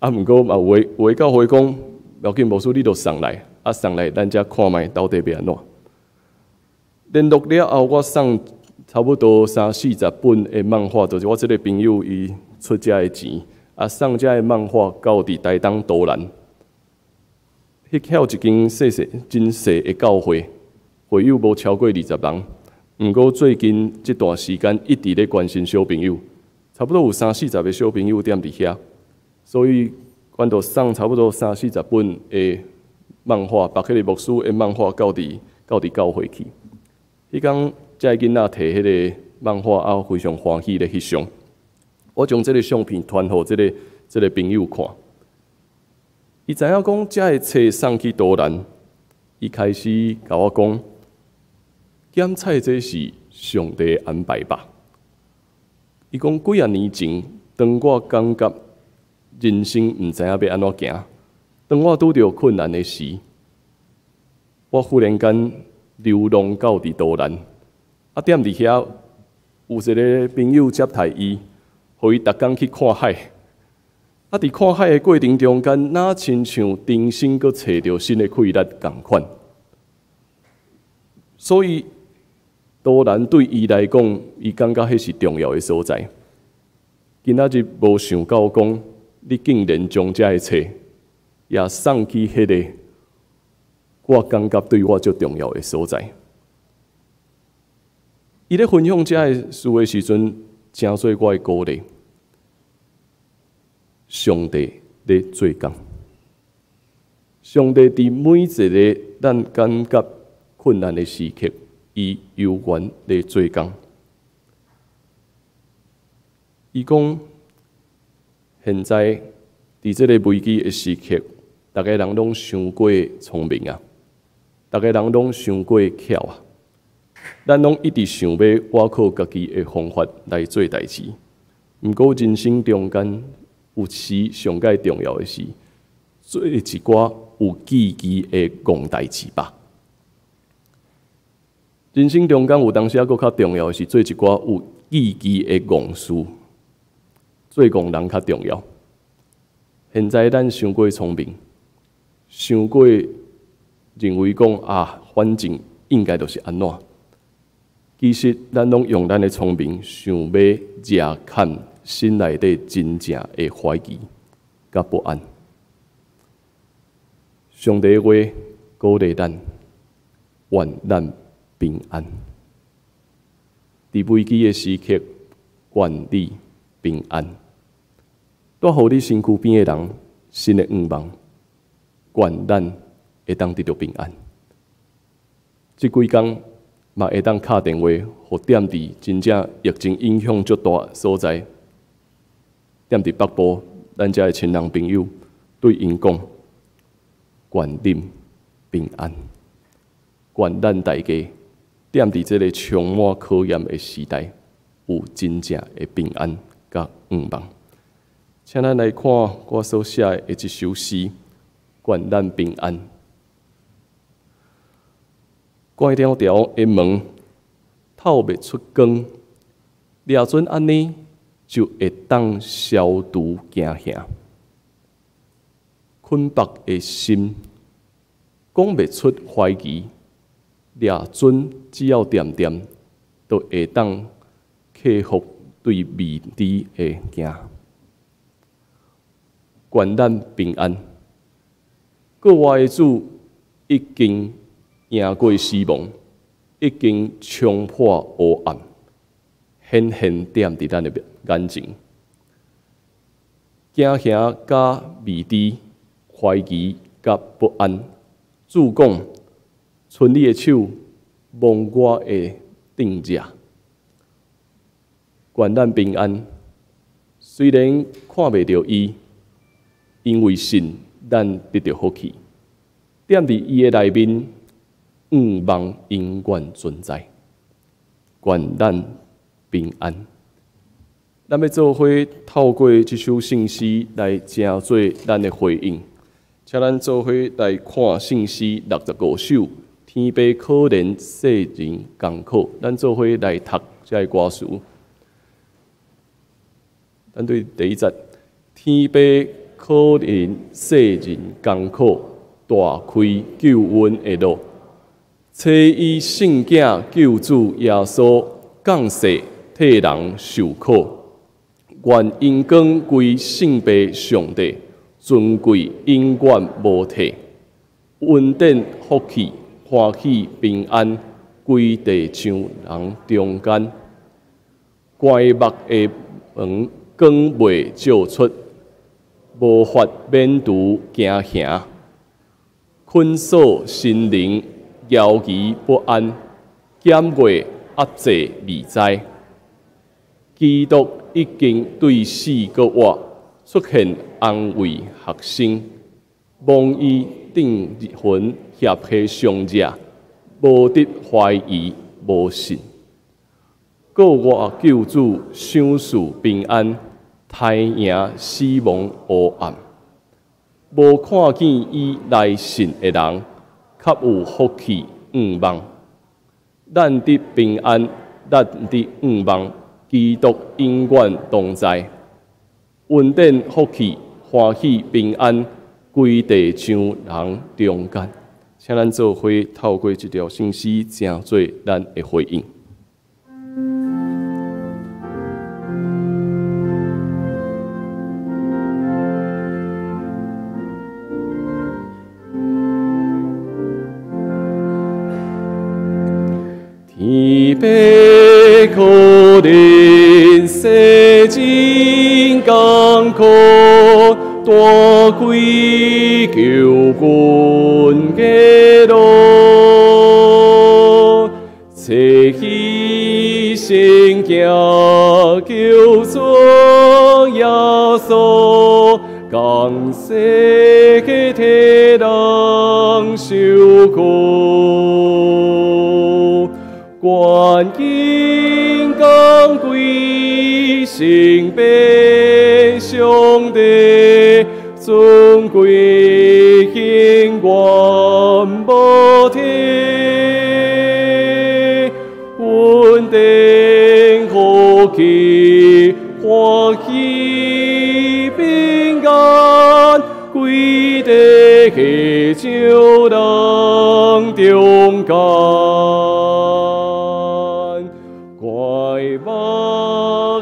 啊，毋过嘛有诶教会讲，要紧，牧师你就送来，啊送来咱遮看卖到底要安怎。联络了后，我送差不多30-40本诶漫画，就是我即个朋友伊出遮诶钱，啊送遮诶漫画到伫台东都兰。迄遐一间真细诶教会，会友无超过20人。毋过最近这段时间一直咧关心小朋友，差不多有30-40个小朋友踮伫遐，所以阮就送差不多30-40本的漫画，北克利牧师的漫画到伫教会去。迄天遮囡仔摕迄个漫画啊，非常欢喜咧翕相。我将这个相片传互这个朋友看，伊知影讲遮个册送去多兰，伊开始甲我讲。检测这是上帝安排吧？伊讲几啊年前，当我感觉人生毋知影要安怎行，当我拄着困难的时，我忽然间流浪到伫都兰，啊踮伫遐有一个朋友接待伊，互伊逐工去看海。啊，伫看海的过程中间，哪亲像重新搁找到新的气力共款。所以，多然对伊来讲，伊感觉迄是重要的所在。今仔日无想到讲，你竟然将这一切也送去迄个我感觉对我最重要的所在。伊咧分享这个事的时阵，真做我的鼓励。上帝咧做工，上帝伫每一个咱感觉困难的时刻，伊有缘咧做工。伊讲，现在伫这个危机的时刻，大家人拢伤过聪明啊，大家人拢伤过巧啊，咱拢一直想要我靠家己的方法来做代志。毋过人生中间，有时上界重要的是做一寡有意义的戆代志吧。人生中间有当时佫较重要的是做一寡有意义的戆事，做戆人较重要。现在咱伤过聪明，伤过认为讲啊，反正应该就是安怎。其实咱拢用咱的聪明，想要惹看心内底真正的怀疑甲不安。上帝的话鼓励咱，愿咱平安。伫危机的时刻，愿你平安。带互你身躯边的人，新的愿望，愿咱会当得到平安。即几工嘛会当敲电话，互踮伫真正疫情影响足大所在。踮伫北部，咱遮的亲人朋友对因讲：愿恁平安，愿咱大家踮伫这个充满考验的时代，有真正的平安甲愿望。请咱来看我所写的一首诗：愿咱平安。关条条的门，透袂出光，掠准安尼，就会当消除惊吓。困縛的心，讲袂出怀疑，掠准只要点点，都会当克服对未知的惊。愿咱平安。国外的主已经赢过死亡，已经冲破黑暗，显现踮伫咱的眼前。惊吓甲未知、怀疑甲不安，主讲：伸你的手，摸我的顶者。愿咱平安。虽然看袂到伊。因为信，咱得到福气。踮伫伊的内面，愿望永远存在。愿咱平安。咱要做伙透过这首圣诗来成做咱的回应。请咱做伙来看圣诗65首，天父可怜世人艰苦。咱做伙来读这个歌词。咱对第一节，天父可怜世人艰苦，大开救恩的路。找伊圣囝救主耶稣，降世替人受苦。愿因光归圣父上帝，尊贵永远无替。稳定福气，欢喜平安，归地上人中间。关目的门，光袂照出。无法免除惊吓，困锁心灵，摇疑不安，减袂压制未知。基督已经对死个活出现安慰学生，望伊定魂协起上者，无得怀疑无信。告我救主享受平安。太赢死亡黑暗，无看见伊来信的人，较有福气愿望。咱的平安，咱的愿望，基督永远同在，恩典、福气、欢喜、平安归地上人中间。请咱做伙透过这条信息，成做咱的回应。天悲可怜世人艰苦，大贵求君嘅路，切希圣行求主耶稣，降世嘅替人受苦。观景降贵圣悲上帝，尊贵经观无天，稳定福气欢喜平安，归地祈求人中间。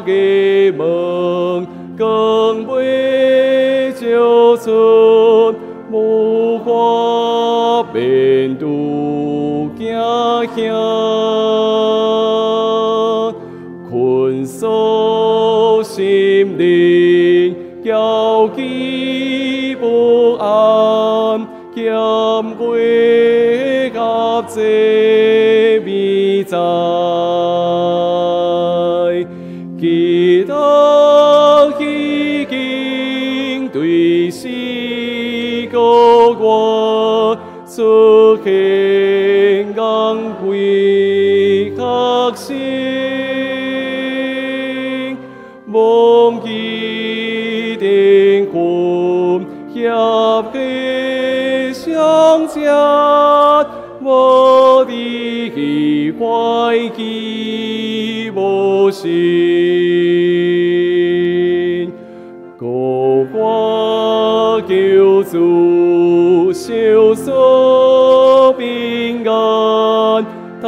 嘅梦更未就出，无花变度家乡，困守心灵，交期不安，兼归合这未在。基督已经对世高我出现昂贵学生，梦记定魂合起相接，我的怀记无心，高我求主受所平安，太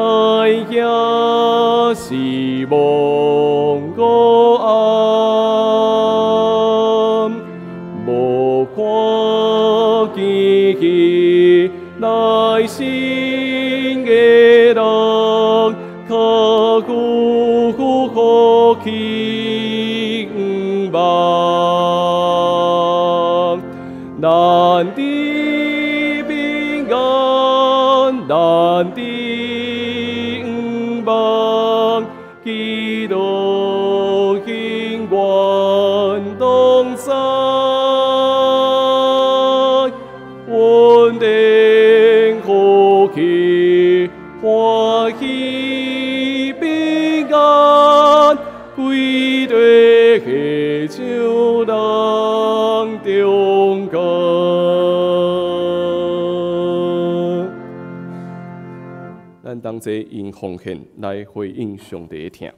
阳是望我安，无看见起内心的人。刻骨可期望，难的平安，难的望，基督永远同在，稳定福气欢喜平安，归地祈求人中间。咱同齐用奉献来回应上帝的听。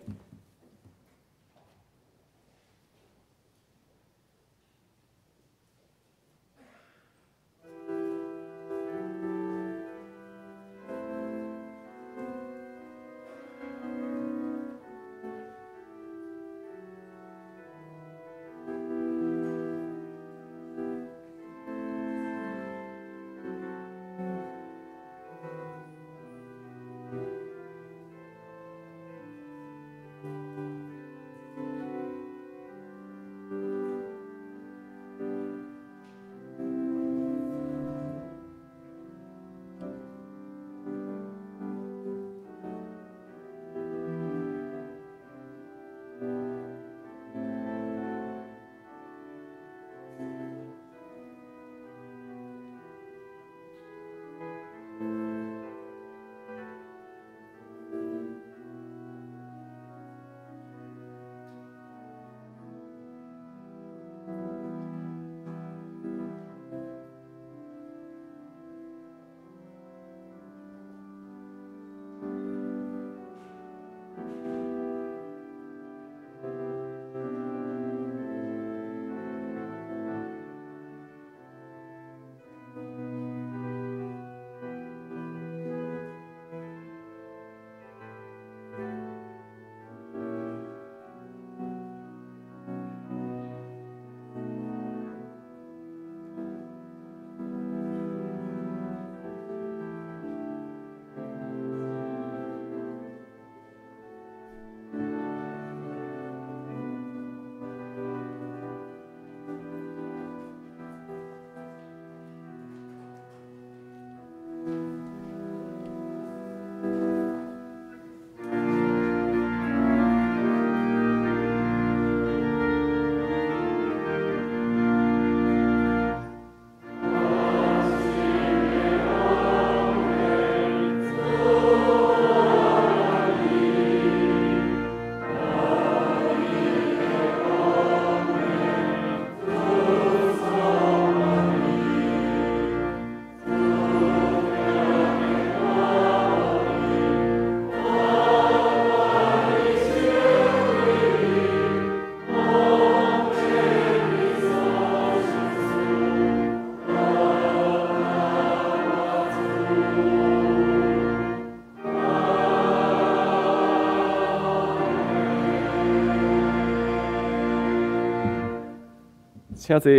请坐。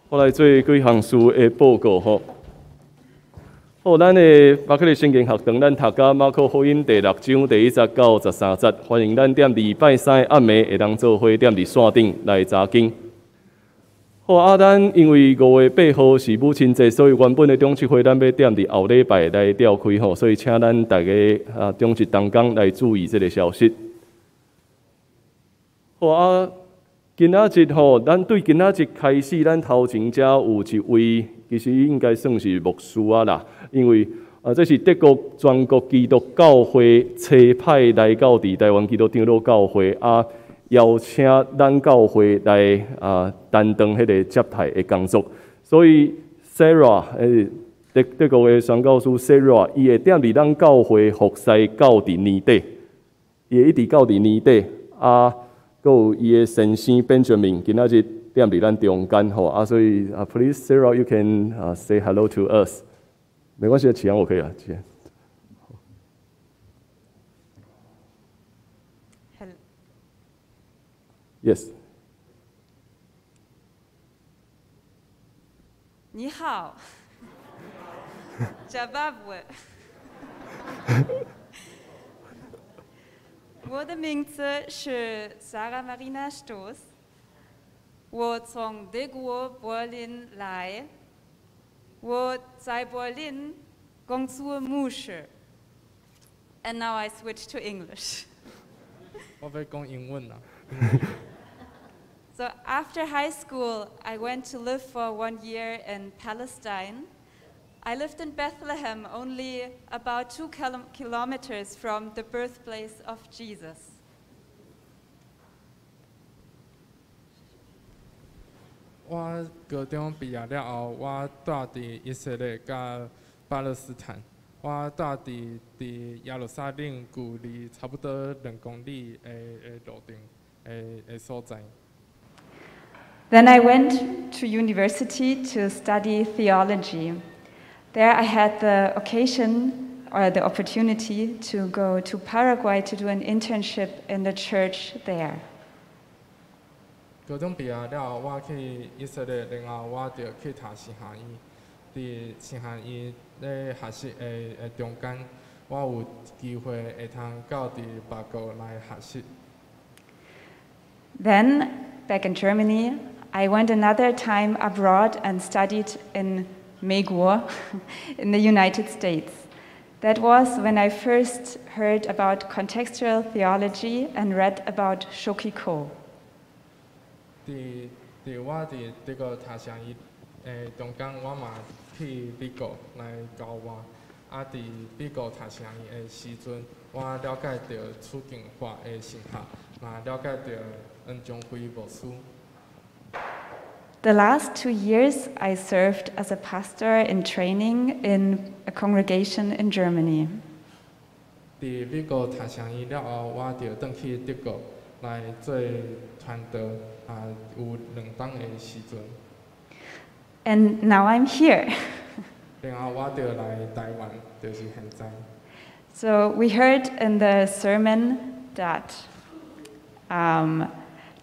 我来做几项事的报告吼。好，咱的马可利圣经学堂，咱读到马可福音第6章第1节到13节，欢迎咱踮伫拜三暗暝会当做伙踮伫线顶来查经。好啊，咱因为5月8号是母亲节，所以原本的中职会咱要踮伫后礼拜来召开吼，所以请咱大家中职同工来注意这个消息。好啊，今仔日吼，咱对今仔日开始，咱头前遮有一位，其实应该算是牧师啊啦，因为这是德国全国基督教会差派来到伫台湾基督长老教会啊。邀请咱教会来担当迄个接待的工作，所以 Sarah 德国的宣教师 Sarah， 伊会踮伫咱教会服侍到伫年底，伊会一直到伫年底啊，佮有伊的先生 Benjamin 今仔日踮伫咱中间吼啊，所以please Sarah you can say hello to us， 没关系，启阳我可以啊，启阳。Yes。你好，扎巴布。我的名字是 Sarah Marina Stoß， 我从德国柏林来，我在柏林工作牧师。And now I switch to English. 我要讲英文啦。So after high school, I went to live for 1 year in Palestine. I lived in Bethlehem, only about 2 kilometers from the birthplace of Jesus. 我高中毕业了后，我住伫以色列甲巴勒斯坦。我住伫耶路撒冷，距离差不多2公里的路程。Then I went to university to study theology. There I had the occasion or the opportunity to go to Paraguay to do an internship in the church there. 高中毕业了，我去以色列，然后我就去读神学院。伫神学院咧学习的中间，我有机会会通到伫别国来学习。Then, back in Germany, I went another time abroad and studied in Megur in the United States. That was when I first heard about contextual theology and read about Shokiko. 我伫德国读神院中间，我嘛去美国来交换。啊，伫美国读神院的时阵，我了解到处境化的神学，嘛了解到。The last 2 years, I served as a pastor in training in a congregation in Germany. 伫美国读神院了后，我就转去德国来做传道，有2档的时阵。And now I'm here. 然后我就来台湾，就是现在。So we heard in the sermon that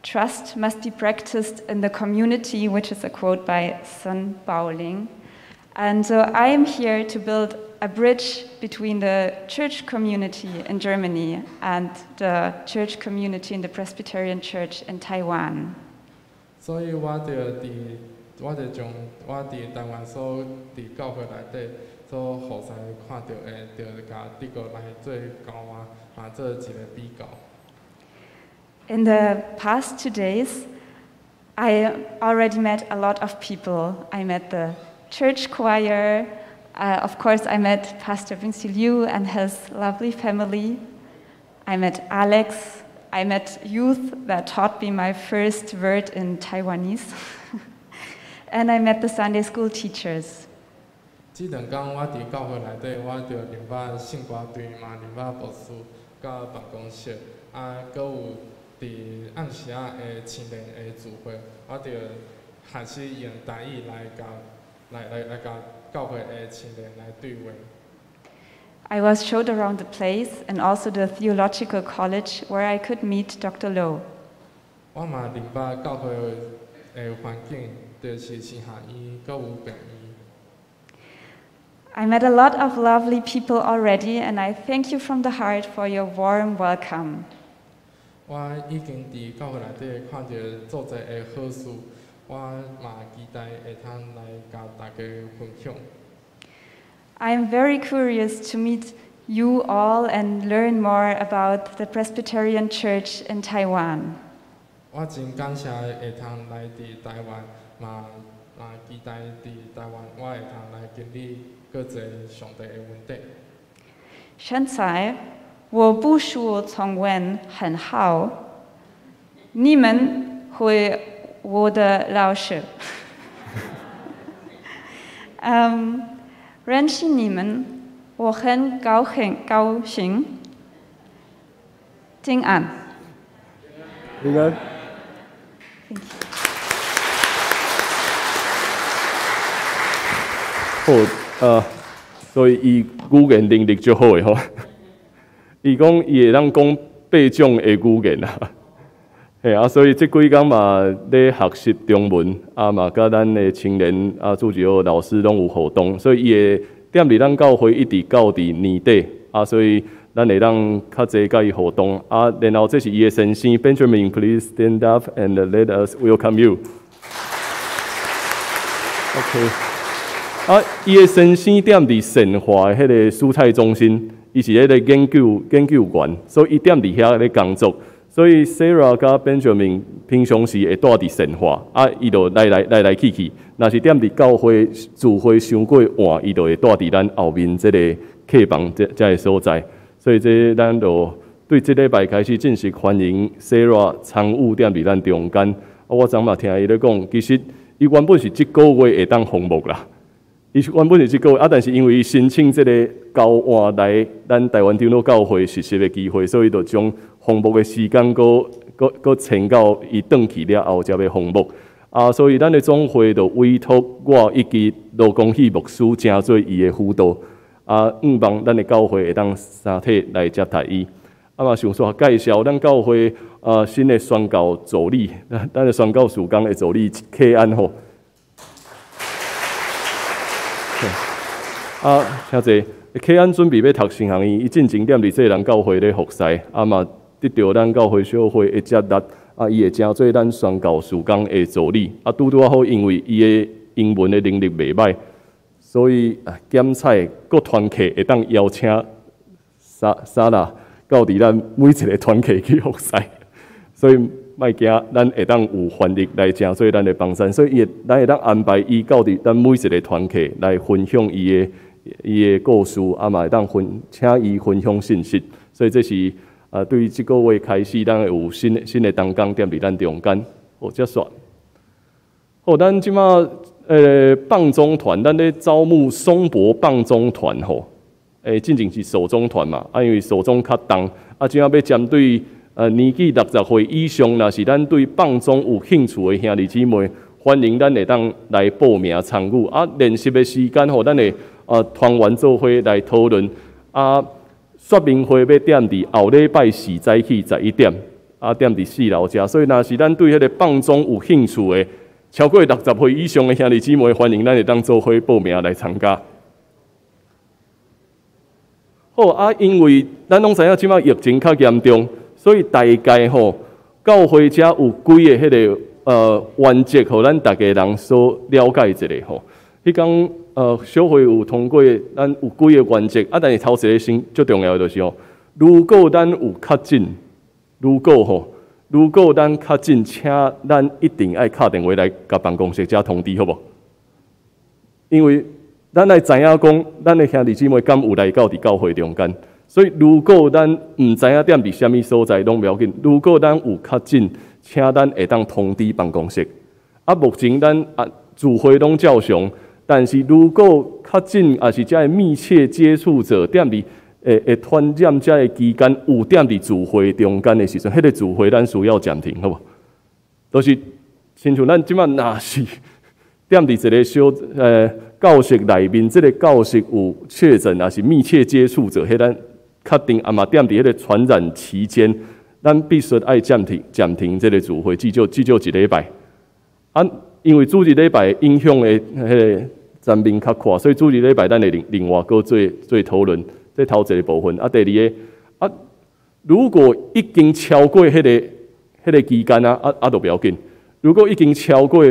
trust must be practiced in the community, which is a quote by Sun Baoling. And so I am here to build a bridge between the church community in Germany and the church community in the Presbyterian Church in Taiwan. 所以我就将我伫台湾所伫教会内底所互使看到的，就甲德国来做交换，嘛做一个比较。In the past 2 days, I already met a lot of people. I met the church choir. Of course, I met Pastor Bingsi Liu and his lovely family. I met Alex. I met youth that taught me my first word in Taiwanese. And I met the Sunday school teachers. 这2天我伫教会内底，我就认捌圣歌队嘛，认捌牧师，甲办公室，佮有。伫暗时的青年的聚会，我就学习用台语来甲教会的青年来对话。I was showed around the place and also the theological college where I could meet Dr. Low. 我嘛认捌教会环境，就是是学医，佮有病医。I met a lot of lovely people already, and I thank you from the heart for your warm welcome. 我已经伫教会内底看到做者的好事，我嘛期待会通来甲大家分享。I am very curious to meet you all and learn more about the Presbyterian Church in Taiwan. 我真感谢会通来伫台湾，嘛期待伫台湾我会通来经历各个上帝的恩典。现在我不说中文很好，你们会我的老师。认识你们，我很高兴。平安。平安。好，所以伊语言能力就好诶吼。伊讲伊会当讲8种诶语言啊，嘿啊，所以即几工嘛咧学习中文，啊嘛甲咱诶青年啊主持老师拢有互动，所以伊会踮伫咱教会一直到伫年底啊，所以咱会当较济甲伊互动啊。然后这是伊诶先生 Benjamin, please stand up and let us welcome you. OK. 啊，伊诶先生踮伫神华诶迄个蔬菜中心。伊是迄个研究员，所以伊踮伫遐咧工作。所以 Sarah 甲 Benjamin 平常时会住伫神华，啊，伊就来去。若是踮伫教会聚会伤过晚，伊就会住伫咱后面即个客房这个所在。所以这咱就对即礼拜开始正式欢迎 Sarah 参与踮伫咱中间。啊，我昨嘛听伊咧讲，其实伊原本是即个月会当项目啦。伊原本是即个月，但是因为伊申请即个交换来咱台湾长老教会实习的机会，所以就将项目的时间搁迁到伊转去了后才要项目。啊，所以咱的总会就委托我以及罗公喜牧师正做伊的辅导。啊，望咱的教会会当三体来接待伊。啊嘛，想说介绍咱教会新的宣教助理，咱的宣教事工的助理客安吼。啊，请坐。客安准备要读神学院，伊进前踮伫这人教会咧服侍，啊嘛得到咱教会小会的接纳，啊伊会真做咱宣教事工的助理，啊拄好，因为伊的英文的能力袂歹，所以检采各团契会当邀请啥啦，到伫咱每一个团契去服侍，所以莫惊，咱会当有翻译来真做咱的帮衬，所以咱会当安排伊到伫咱每一个团契来分享伊的故事，啊嘛会当请伊分享信息，所以这是对于即个月开始，咱会有新的同工踮伫咱中间，好，接续。好，咱即马棒中团，咱咧招募松柏棒中团吼，进前是首中团嘛，因为首中较重，即马要针对年纪60岁以上，若是咱对棒中有兴趣的兄弟姊妹，欢迎咱会当来报名参与。练习的时间，吼，咱会团员做伙来讨论。说明会要踮伫后礼拜4早起11点，踮伫4楼遮。所以若是咱对迄个棒中有兴趣的，超过60岁以上的兄弟姊妹，欢迎咱会当做伙报名来参加。好因为咱拢知影即摆疫情较严重，所以大概教会遮有几个迄个原则，互咱大家人所了解一下吼。迄讲小会有通过，咱有几个原则，但是头一个先最重要的就是如果咱有确诊，如果咱确诊，请咱一定要打电话来甲办公室遮通知，好无？因为咱来知影讲，咱的兄弟姊妹敢有来到伫教会中间，所以如果咱毋知影踮伫啥物所在，拢袂要紧。如果咱有确诊，请咱会当通知办公室。目前咱聚会拢照常。但是如果确诊，也是遮个密切接触者踮伫会传染遮个期间，有踮伫聚会中间的时阵，迄个聚会咱需要暂停，好无？就是亲像咱即摆若是踮伫一个小教室内面，即个教室有确诊，也是密切接触者，迄咱确定嘛踮伫迄个传染期间，咱必须爱暂停即个聚会，至少1礼拜。因为主日礼拜影响的迄个层面较宽，所以主日礼拜咱会另外搁做讨论，这头一个部分。第二个如果已经超过迄个期间就不要紧。如果已经超过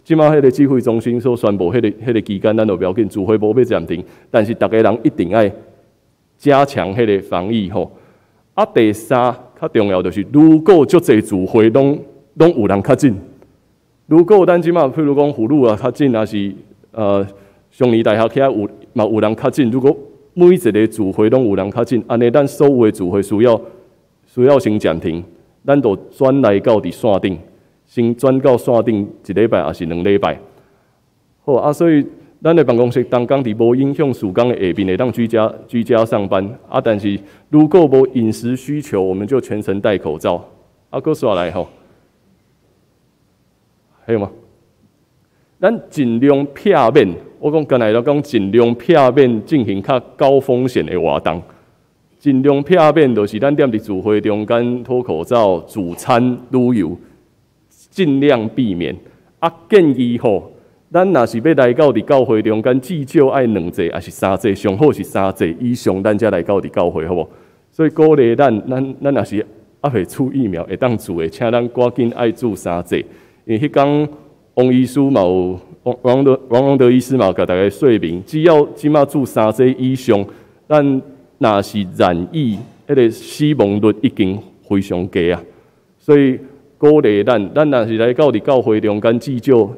即马迄个指挥中心所宣布迄个期间，咱就不要紧，聚会无要暂停。但是逐个人一定要加强迄个防疫吼。第三较重要就是，如果足侪聚会拢有人确诊，如果咱即马譬如讲妇女确诊，还是上年大学遐有人确诊，如果每一个聚会拢有人确诊，安尼咱所有的聚会需要先暂停，咱就转来到伫线顶。先转到线顶1礼拜还是2礼拜，好所以咱的办公室当工伫无影响曙光的下面会当居家上班但是如果无饮食需求，我们就全程戴口罩搁刷来吼，还有吗？咱尽量避免，我讲刚才讲尽量避免进行较高风险的活动，尽量避免就是咱踮伫聚会中间脱口罩、聚餐、旅游。尽量避免建议吼，咱若是要来到伫教会中间，至少爱2节还是3节，上好是3节以上，咱才来到伫教会，好无？所以鼓励咱若是未出疫苗会当住的，请咱赶紧爱住3节，因为迄天王医师嘛有王荣德医师嘛有甲大家说明，只要即马住3节以上，咱若是染疫，迄个死亡率已经非常低啊，所以。鼓励咱若是来到伫教会中间，至少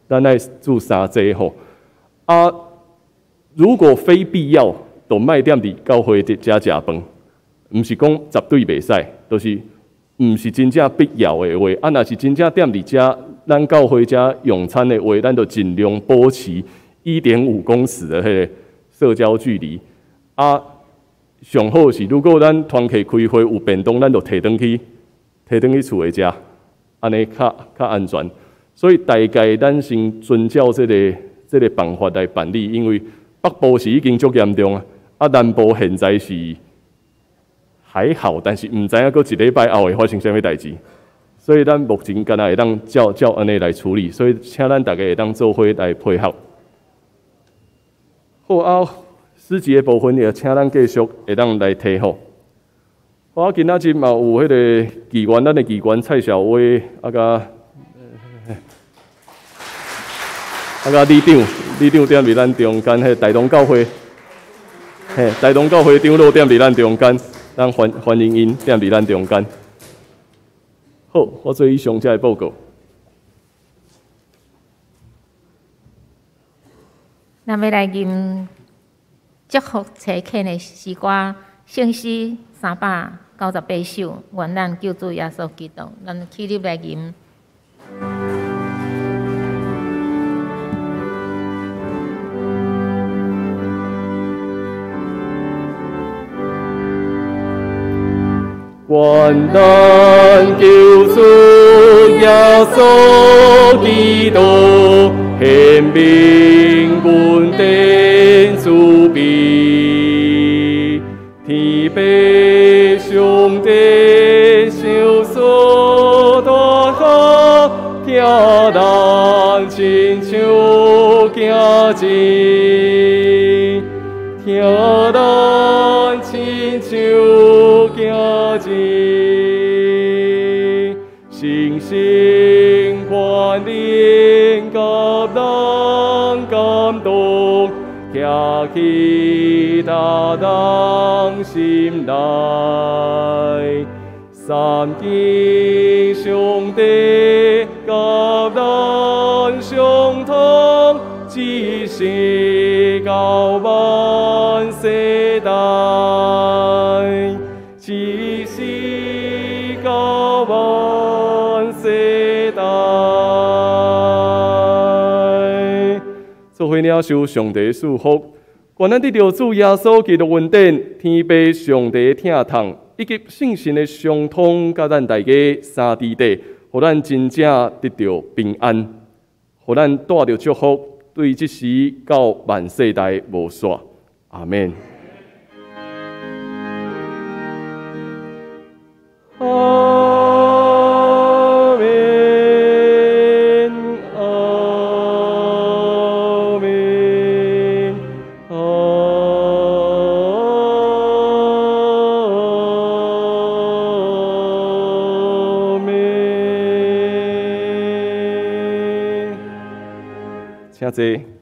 咱爱住3节吼。如果非必要，就莫踮伫教会遮食饭，毋是讲绝对袂使，就是毋是真正必要的话。若是真正踮伫遮，咱教会遮用餐的话，咱就尽量保持1.5公尺的迄个社交距离。上好是，如果咱团契开会有便当，咱就摕转去厝诶食。安尼较安全，所以大概咱先遵照这个办法来办理，因为北部是已经足严重南部现在是还好，但是毋知影过1礼拜后会发生啥物代志，所以咱目前敢若会当照安尼来处理，所以请咱大家会当做伙来配合。好诗集的部分也请咱继续会当来提好。今仔日嘛有迄个议员，咱的议员蔡小薇甲李长踮伫咱中间，迄大同教会，大同教会长老踮伫咱中间，咱欢迎因踮伫咱中间。好，我做以上这个报告。咱要来念祝福册签的诗歌，圣诗398首，愿咱救主耶稣基督，咱起立来念。愿咱救主耶稣基督显明恩典慈悲，天父上帝受所大好，听咱亲像行前，听咱亲像行前，星星冠冕甲咱感动，徛起大咱心内，三更上帝甲咱相通，只是到万世代。只是到万世代，做伙领受上帝祝福，愿咱得到主耶稣基督恩典，天父上帝疼痛，以及圣神的相通，甲咱大家三弟弟，互咱真正得到平安，互咱带着祝福，对即时到万世代无煞。阿们。阿门。请坐。